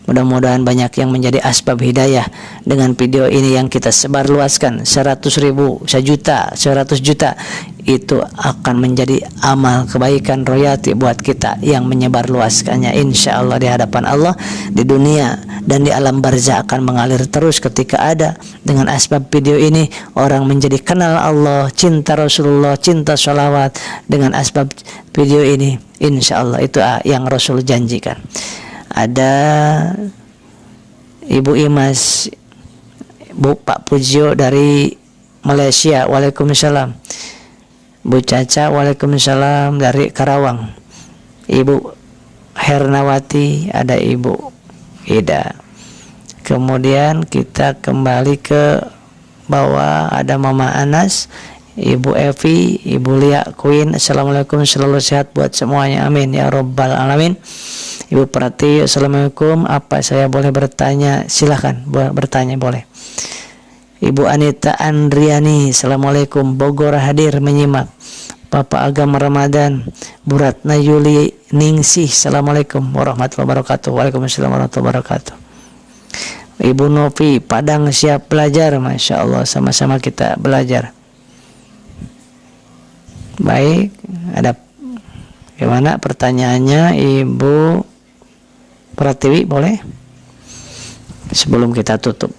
mudah-mudahan banyak yang menjadi asbab hidayah dengan video ini yang kita sebarluaskan. 100.000, 1 juta, 100 juta itu akan menjadi amal kebaikan royati buat kita yang menyebarluaskannya. Insya Allah di hadapan Allah, di dunia dan di alam barzah akan mengalir terus. Ketika ada dengan asbab video ini, orang menjadi kenal Allah, cinta Rasulullah, cinta sholawat dengan asbab video ini. Insya Allah itu yang Rasul janjikan. Ada Ibu Imas, Bu Pak Pujio dari Malaysia, waalaikumsalam. Bu Caca, waalaikumsalam dari Karawang. Ibu Hernawati, ada Ibu Ida. Kemudian kita kembali ke bawah, ada Mama Anas, Ibu Evi, Ibu Lia Queen, assalamualaikum, selalu sehat buat semuanya, amin ya robbal alamin. Ibu Prati, assalamualaikum, apa saya boleh bertanya? Silahkan bertanya, boleh. Ibu Anita Andriani, assalamualaikum, Bogor hadir menyimak. Bapak Agama Ramadan, Bu Ratna Yuli Ningsih, assalamualaikum warahmatullahi wabarakatuh. Waalaikumsalam warahmatullahi wabarakatuh. Ibu Novi, Padang siap belajar, masya Allah, sama-sama kita belajar. Baik, ada gimana pertanyaannya Ibu Pratiwi, boleh? Sebelum kita tutup.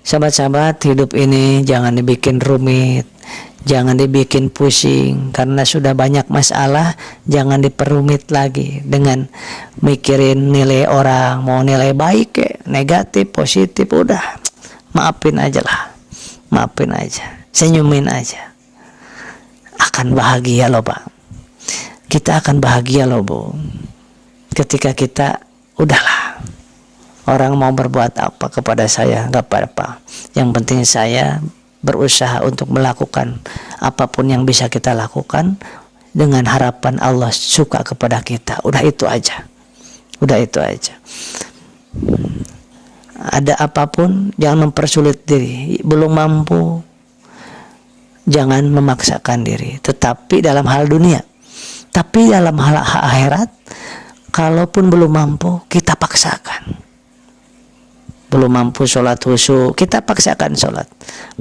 Sahabat-sahabat, hidup ini jangan dibikin rumit, jangan dibikin pusing, karena sudah banyak masalah. Jangan diperumit lagi dengan mikirin nilai orang, mau nilai baik negatif, positif, udah maafin aja lah, maafin aja, senyumin aja, akan bahagia loh Pak. Kita akan bahagia loh Bu, ketika kita udahlah, orang mau berbuat apa kepada saya nggak apa-apa, yang penting saya berusaha untuk melakukan apapun yang bisa kita lakukan dengan harapan Allah suka kepada kita. Udah itu aja, udah itu aja. Ada apapun jangan mempersulit diri, belum mampu jangan memaksakan diri, tetapi dalam hal dunia. Tapi dalam hal akhirat, kalaupun belum mampu, kita paksakan. Belum mampu sholat khusyuk, kita paksakan sholat.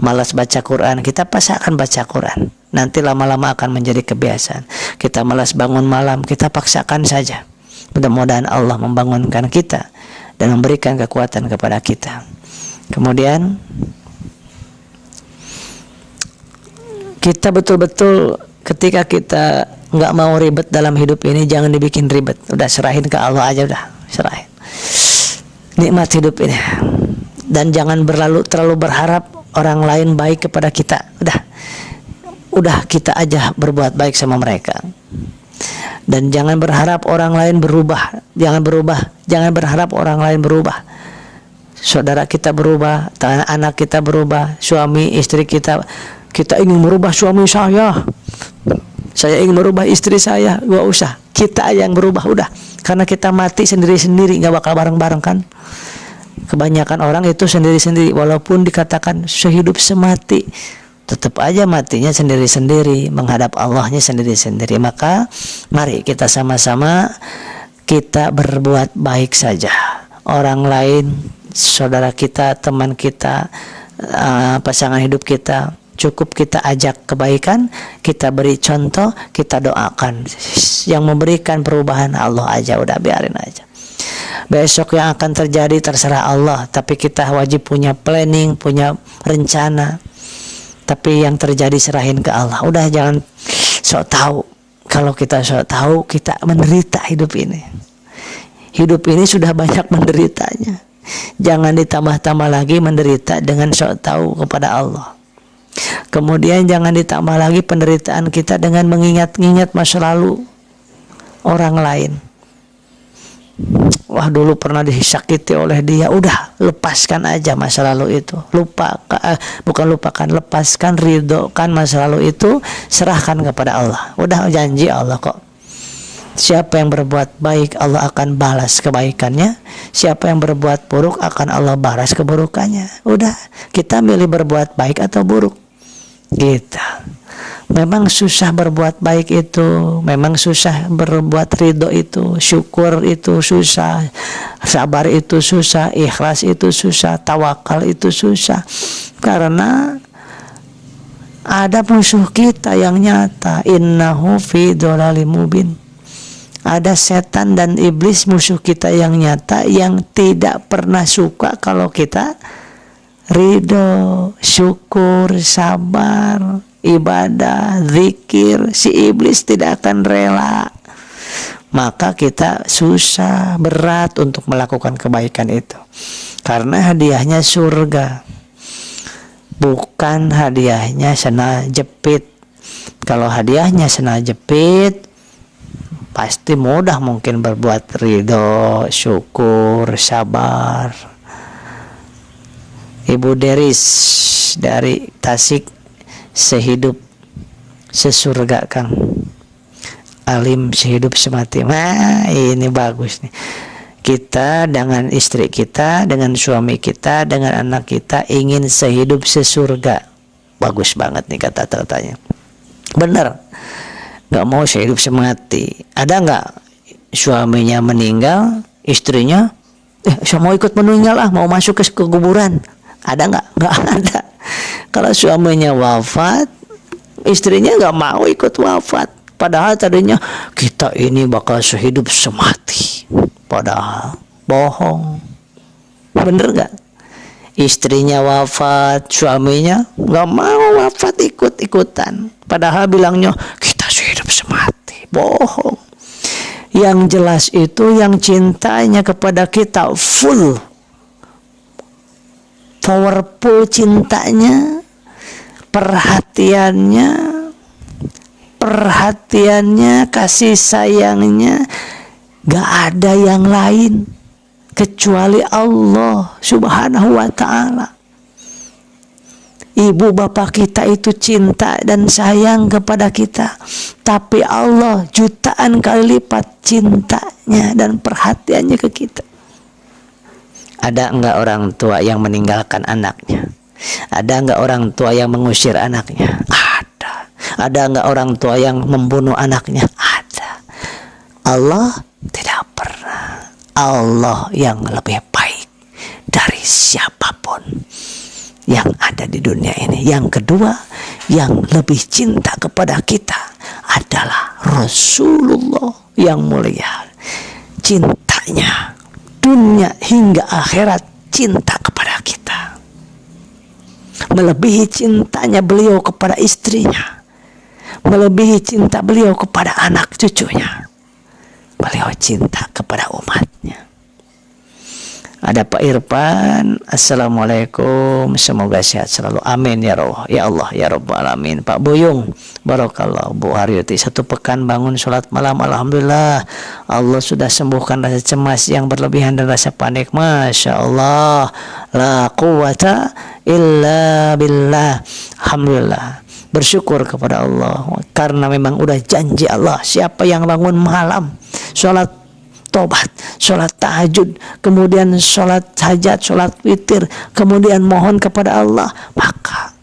Malas baca Quran, kita paksakan baca Quran. Nanti lama-lama akan menjadi kebiasaan. Kita malas bangun malam, kita paksakan saja. Mudah-mudahan Allah membangunkan kita dan memberikan kekuatan kepada kita. Kemudian kita betul-betul ketika kita nggak mau ribet dalam hidup ini, jangan dibikin ribet. Udah serahin ke Allah aja, udah serahin. Nikmat hidup ini, dan jangan terlalu berharap orang lain baik kepada kita. Udah kita aja berbuat baik sama mereka. Dan jangan berharap orang lain berubah. Jangan berharap orang lain berubah. Saudara kita berubah, anak kita berubah, suami istri kita ingin merubah suami saya ingin merubah istri saya. Gak usah, kita yang berubah udah. Karena kita mati sendiri-sendiri, gak bakal bareng-bareng kan. Kebanyakan orang itu sendiri-sendiri, walaupun dikatakan sehidup semati, tetap aja matinya sendiri-sendiri, menghadap Allahnya sendiri-sendiri. Maka mari kita sama-sama kita berbuat baik saja. Orang lain, saudara kita, teman kita, pasangan hidup kita, cukup kita ajak kebaikan, kita beri contoh, kita doakan. Yang memberikan perubahan Allah aja, udah biarin aja. Besok yang akan terjadi terserah Allah, tapi kita wajib punya planning, punya rencana. Tapi yang terjadi serahin ke Allah. Udah, jangan sok tahu. Kalau kita sok tahu, kita menderita hidup ini. Hidup ini sudah banyak menderitanya. Jangan ditambah-tambah lagi menderita dengan sok tahu kepada Allah. Kemudian jangan ditambah lagi penderitaan kita dengan mengingat-ingat masa lalu orang lain. Wah, dulu pernah disakiti oleh dia. Udah, lepaskan aja masa lalu itu. Lepaskan, ridhokan masa lalu itu, serahkan kepada Allah. Udah, janji Allah kok. Siapa yang berbuat baik, Allah akan balas kebaikannya. Siapa yang berbuat buruk, akan Allah balas keburukannya. Udah, kita milih berbuat baik atau buruk. Gitu. Memang susah berbuat baik itu, memang susah berbuat ridho itu, syukur itu susah, sabar itu susah, ikhlas itu susah, tawakal itu susah. Karena ada musuh kita yang nyata, innahu fi dhalalim mubin. Ada setan dan iblis musuh kita yang nyata, yang tidak pernah suka kalau kita ridho, syukur, sabar, ibadah, zikir. Si iblis tidak akan rela. Maka kita susah, berat untuk melakukan kebaikan itu. Karena hadiahnya surga, bukan hadiahnya sena jepit. Kalau hadiahnya sena jepit, pasti mudah mungkin berbuat ridho, syukur, sabar. Ibu Deris dari Tasik, sehidup sesurga Kang, alim sehidup semati. Nah, ini bagus nih. Kita dengan istri kita, dengan suami kita, dengan anak kita ingin sehidup sesurga. Bagus banget nih kata-katanya. Bener. Gak mau sehidup semati. Ada gak suaminya meninggal, istrinya saya mau ikut meninggal mau masuk ke kuburan? Ada gak? Gak ada. Kalau suaminya wafat, istrinya gak mau ikut wafat. Padahal tadinya kita ini bakal sehidup semati. Padahal bohong. Bener gak? Istrinya wafat, suaminya gak mau wafat, ikut-ikutan. Padahal bilangnya kita sehidup semati. Bohong. Yang jelas itu yang cintanya kepada kita full, powerful cintanya, perhatiannya, kasih sayangnya, gak ada yang lain kecuali Allah Subhanahu wa ta'ala. Ibu bapak kita itu cinta dan sayang kepada kita, tapi Allah jutaan kali lipat cintanya dan perhatiannya ke kita. Ada enggak orang tua yang meninggalkan anaknya? Ada enggak orang tua yang mengusir anaknya? Ada. Ada enggak orang tua yang membunuh anaknya? Ada. Allah tidak pernah. Allah yang lebih baik dari siapapun yang ada di dunia ini. Yang kedua, yang lebih cinta kepada kita adalah Rasulullah yang mulia. Cintanya dunia hingga akhirat, cinta kepada kita melebihi cintanya beliau kepada istrinya, melebihi cinta beliau kepada anak cucunya. Beliau cinta kepada umatnya. Ada Pak Irfan, assalamualaikum, semoga sehat selalu, amin ya Allah, ya Allah ya Rabbal alamin. Pak Buyung, barakallah. Bu Haryati, 1 pekan bangun sholat malam, alhamdulillah, Allah sudah sembuhkan rasa cemas yang berlebihan dan rasa panik, masya Allah, la quwata illa billah. Alhamdulillah, bersyukur kepada Allah karena memang udah janji Allah, siapa yang bangun malam sholat tobat, sholat tahajud, kemudian sholat hajat, sholat witir, kemudian mohon kepada Allah, maka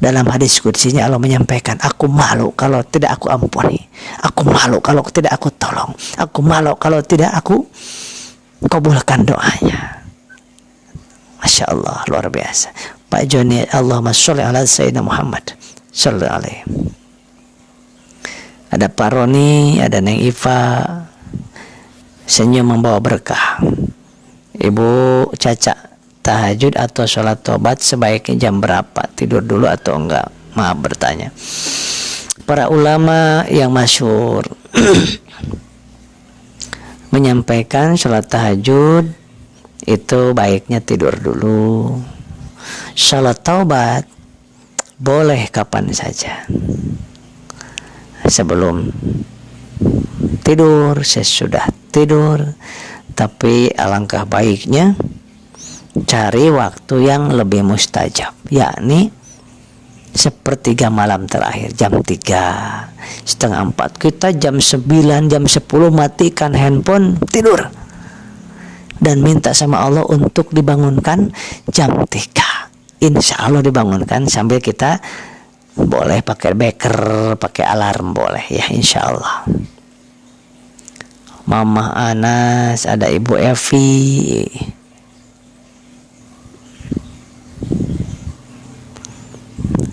dalam hadis kutsinya Allah menyampaikan, aku malu kalau tidak aku ampuni, aku malu kalau tidak aku tolong, aku malu kalau tidak aku kabulkan doanya. Masya Allah, luar biasa. Pak Joni, Allahumma sholli ala Sayyidina Muhammad sallallahu alaihi. Ada Pak Roni, ada Neng Iva, senyum membawa berkah. Ibu Caca, tahajud atau sholat tobat sebaiknya jam berapa? Tidur dulu atau enggak? Maaf bertanya. Para ulama yang masyhur menyampaikan sholat tahajud itu baiknya tidur dulu. Sholat taubat boleh kapan saja, sebelum tidur, sesudah tidur. Tapi alangkah baiknya cari waktu yang lebih mustajab, yakni sepertiga malam terakhir, jam 3, setengah 4. Kita jam 9, jam 10 matikan handphone, tidur, dan minta sama Allah untuk dibangunkan jam 3. Insya Allah dibangunkan, sambil kita boleh pakai beker, pakai alarm boleh ya, insya Allah. Mama Anas, ada Ibu Evi,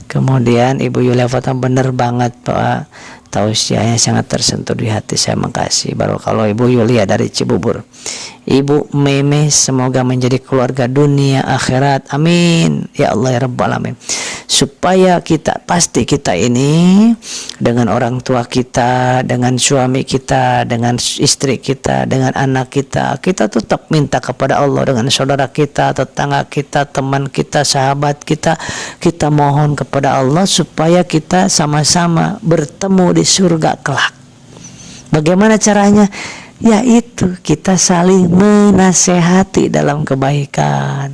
kemudian Ibu Yulia Fata, bener banget Pak, tausiahnya sangat tersentuh di hati saya, makasih. Baru kalau Ibu Yulia dari Cibubur. Ibu Meme, semoga menjadi keluarga dunia akhirat, amin ya Allah ya Rabbal alamin. Supaya pasti kita ini dengan orang tua kita, dengan suami kita, dengan istri kita, dengan anak kita tetap minta kepada Allah, dengan saudara kita, tetangga kita, teman kita, sahabat kita mohon kepada Allah supaya kita sama-sama bertemu di surga kelak. Bagaimana caranya? Yaitu kita saling menasehati dalam kebaikan,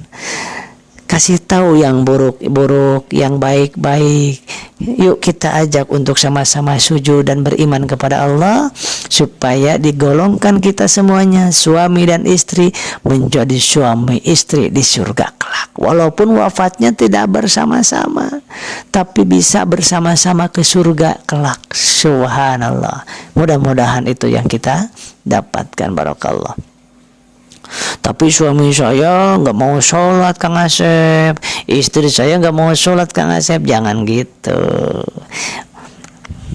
kasih tahu yang buruk-buruk, yang baik-baik. Yuk kita ajak untuk sama-sama sujud dan beriman kepada Allah, supaya digolongkan kita semuanya, suami dan istri, menjadi suami istri di surga kelak. Walaupun wafatnya tidak bersama-sama, tapi bisa bersama-sama ke surga kelak. Subhanallah. Mudah-mudahan itu yang kita dapatkan, barakallah. Tapi suami saya nggak mau sholat Kang Asep, istri saya nggak mau sholat Kang Asep. Jangan gitu,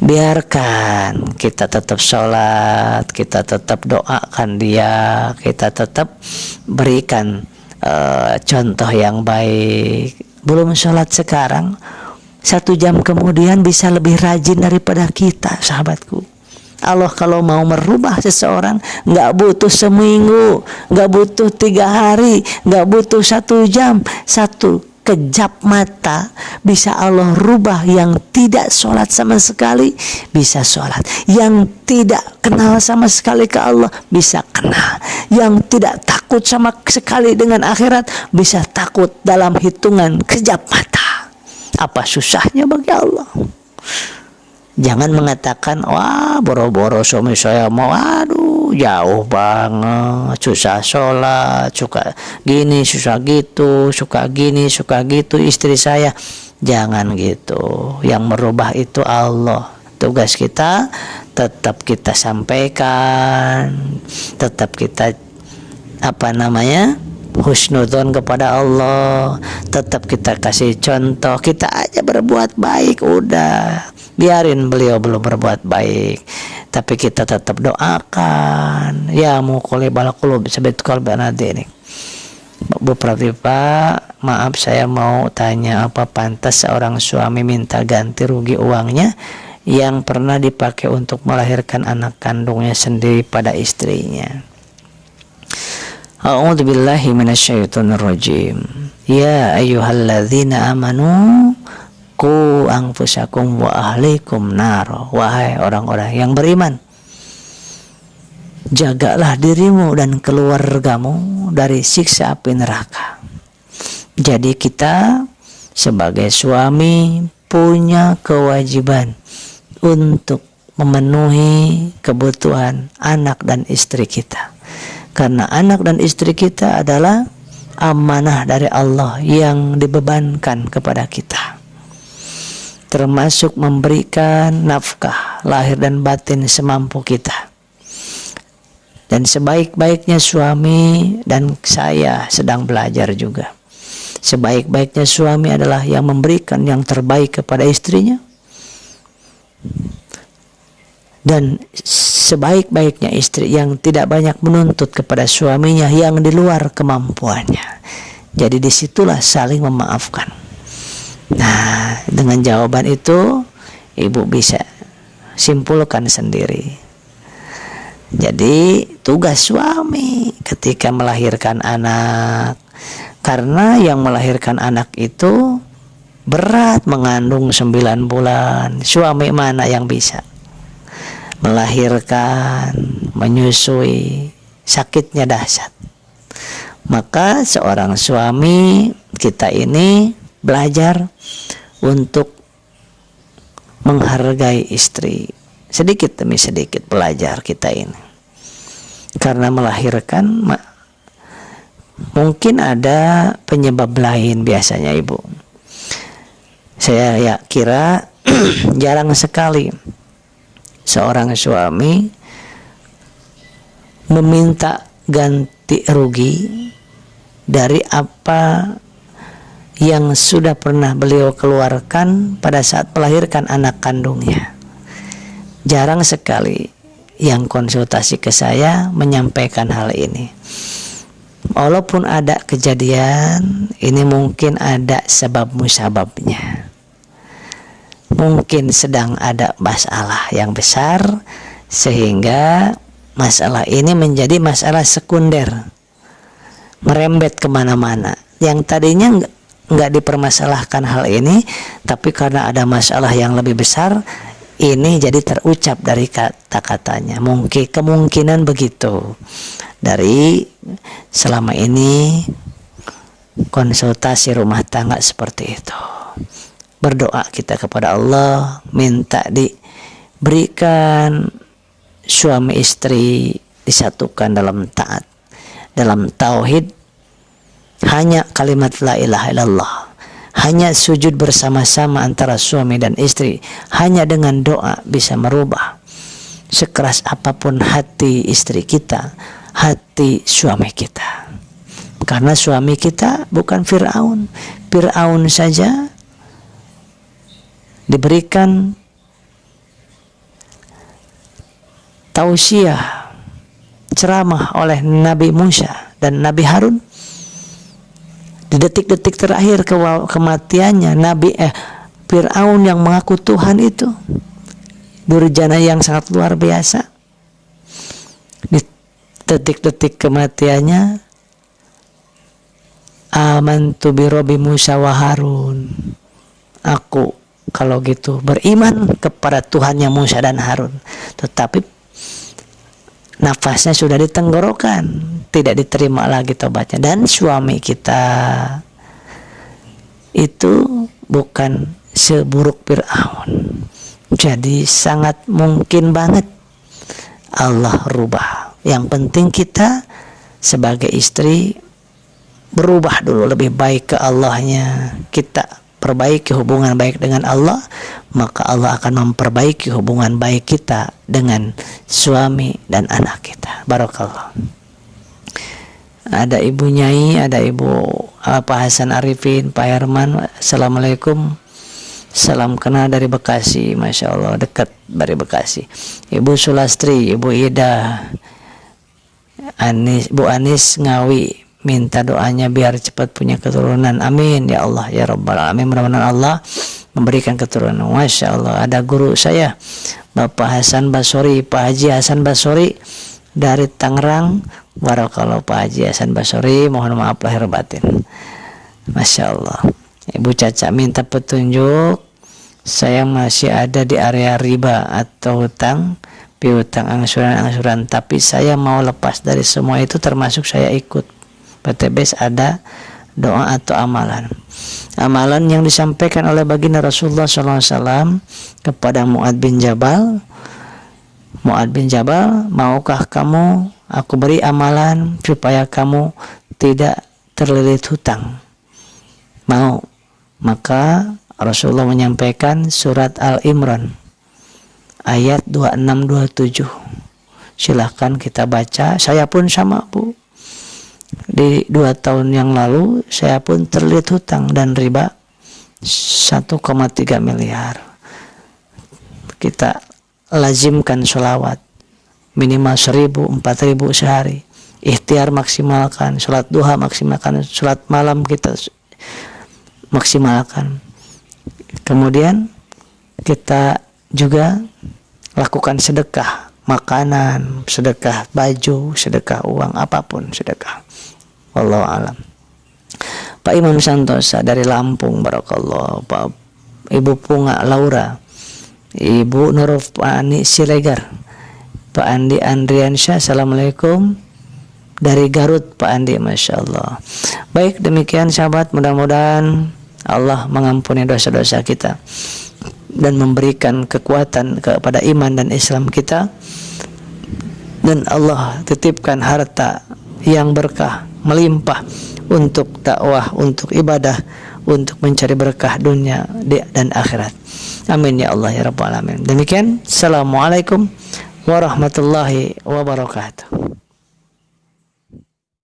biarkan kita tetap sholat, kita tetap doakan dia, kita tetap berikan contoh yang baik. Belum sholat sekarang, 1 jam kemudian bisa lebih rajin daripada kita, sahabatku. Allah kalau mau merubah seseorang nggak butuh seminggu, nggak butuh 3 hari, nggak butuh 1 jam, 1 kejap mata bisa Allah rubah. Yang tidak sholat sama sekali bisa sholat, yang tidak kenal sama sekali ke Allah bisa kenal, yang tidak takut sama sekali dengan akhirat bisa takut dalam hitungan kejap mata. Apa susahnya bagi Allah? Jangan mengatakan, wah boro-boro suami saya mau, aduh jauh banget, susah sholat, suka gini, susah gitu, suka gini, suka gitu istri saya. Jangan gitu. Yang merubah itu Allah. Tugas kita tetap kita sampaikan, tetap kita husnudzon kepada Allah, tetap kita kasih contoh. Kita aja berbuat baik, udah biarin beliau belum berbuat baik, tapi kita tetap doakan. Ya muqallibal qulub sabit qalbi ini. Bu Pratipa, maaf saya mau tanya, apa pantas seorang suami minta ganti rugi uangnya yang pernah dipakai untuk melahirkan anak kandungnya sendiri pada istrinya? A'udzu billahi minasyaitonir rajim. Ya ayyuhalladzina amanu qu anfusakum wa ahlikum nar. Wahai orang-orang yang beriman, jagalah dirimu dan keluargamu dari siksa api neraka. Jadi kita sebagai suami punya kewajiban untuk memenuhi kebutuhan anak dan istri kita. Karena anak dan istri kita adalah amanah dari Allah yang dibebankan kepada kita, termasuk memberikan nafkah lahir dan batin semampu kita. Dan sebaik-baiknya suami, dan saya sedang belajar juga, sebaik-baiknya suami adalah yang memberikan yang terbaik kepada istrinya, dan sebaik-baiknya istri yang tidak banyak menuntut kepada suaminya yang di luar kemampuannya. Jadi disitulah saling memaafkan. Nah, dengan jawaban itu ibu bisa simpulkan sendiri. Jadi tugas suami ketika melahirkan anak, karena yang melahirkan anak itu berat, mengandung 9 bulan. Suami mana yang bisa melahirkan, menyusui, sakitnya dahsyat. Maka seorang suami kita ini belajar untuk menghargai istri. Sedikit demi sedikit belajar kita ini. Karena melahirkan mungkin ada penyebab lain biasanya ibu. Saya ya kira jarang sekali seorang suami meminta ganti rugi dari apa yang sudah pernah beliau keluarkan pada saat melahirkan anak kandungnya. Jarang sekali yang konsultasi ke saya menyampaikan hal ini. Walaupun ada kejadian, ini mungkin ada sebab musababnya. Mungkin sedang ada masalah yang besar sehingga masalah ini menjadi masalah sekunder, merembet kemana-mana. Yang tadinya nggak dipermasalahkan hal ini, tapi karena ada masalah yang lebih besar, ini jadi terucap dari kata-katanya. Mungkin kemungkinan begitu dari selama ini konsultasi rumah tangga seperti itu. Berdoa kita kepada Allah, minta diberikan suami istri disatukan dalam taat, dalam tauhid, hanya kalimat la ilaha illallah, hanya sujud bersama-sama antara suami dan istri. Hanya dengan doa bisa merubah sekeras apapun hati istri kita, hati suami kita. Karena suami kita bukan Fir'aun. Fir'aun saja diberikan tausiah, ceramah oleh Nabi Musa dan Nabi Harun. Di detik-detik terakhir kematiannya, Fir'aun yang mengaku Tuhan itu, durjana yang sangat luar biasa, di detik-detik kematiannya, amantu bi Rabbi Musa wa Harun, aku kalau gitu beriman kepada Tuhannya Musa dan Harun. Tetapi nafasnya sudah di tenggorokan, tidak diterima lagi tobatnya. Dan suami kita itu bukan seburuk Fir'aun. Jadi sangat mungkin banget Allah rubah. Yang penting kita sebagai istri berubah dulu lebih baik ke Allahnya. Kita perbaiki hubungan baik dengan Allah, maka Allah akan memperbaiki hubungan baik kita dengan suami dan anak kita. Barakallah. Ada Ibu Nyai, ada Ibu Pak Hasan Arifin, Pak Herman. Assalamualaikum. Salam kenal dari Bekasi, Masya Allah, dekat dari Bekasi. Ibu Sulastri, Ibu Ida, Bu Anis Ngawi, minta doanya biar cepat punya keturunan. Amin ya Allah ya Rabbal Alamin. Mudah-mudahan Allah memberikan keturunan. Masya Allah. Ada guru saya Bapak Hasan Basori, Pak Haji Hasan Basori, dari Tangerang. Barakallahu Pak Haji Hasan Basori, mohon maaf lahir batin. Masya Allah. Ibu Caca minta petunjuk, saya masih ada di area riba atau hutang, piutang angsuran, tapi saya mau lepas dari semua itu, termasuk saya ikut PTBS. Ada doa atau amalan yang disampaikan oleh baginda Rasulullah SAW kepada Mu'ad bin Jabal. Maukah kamu aku beri amalan supaya kamu tidak terlilit hutang? Mau. Maka Rasulullah menyampaikan surat Al-Imran ayat 26-27. Silahkan kita baca. Saya pun sama, Bu. Di 2 tahun yang lalu saya pun terlilit hutang dan riba 1,3 miliar. Kita lazimkan sholawat minimal 1.000, 4.000 sehari. Ikhtiar maksimalkan, sholat duha maksimalkan, sholat malam kita maksimalkan. Kemudian kita juga lakukan sedekah makanan, sedekah baju, sedekah uang, apapun sedekah. Wallahu alam. Pak Imam Santosa dari Lampung, barakallah. Pak Ibu Punga Laura, Ibu Nurfani Siregar, Pak Andi Andriansyah, assalamualaikum. Dari Garut Pak Andi, masya Allah. Baik, demikian sahabat, mudah-mudahan Allah mengampuni dosa-dosa kita dan memberikan kekuatan kepada iman dan Islam kita, dan Allah titipkan harta yang berkah melimpah untuk dakwah, untuk ibadah, untuk mencari berkah dunia dan akhirat. Amin ya Allah ya Rabbal alamin. Demikian, assalamualaikum warahmatullahi wabarakatuh.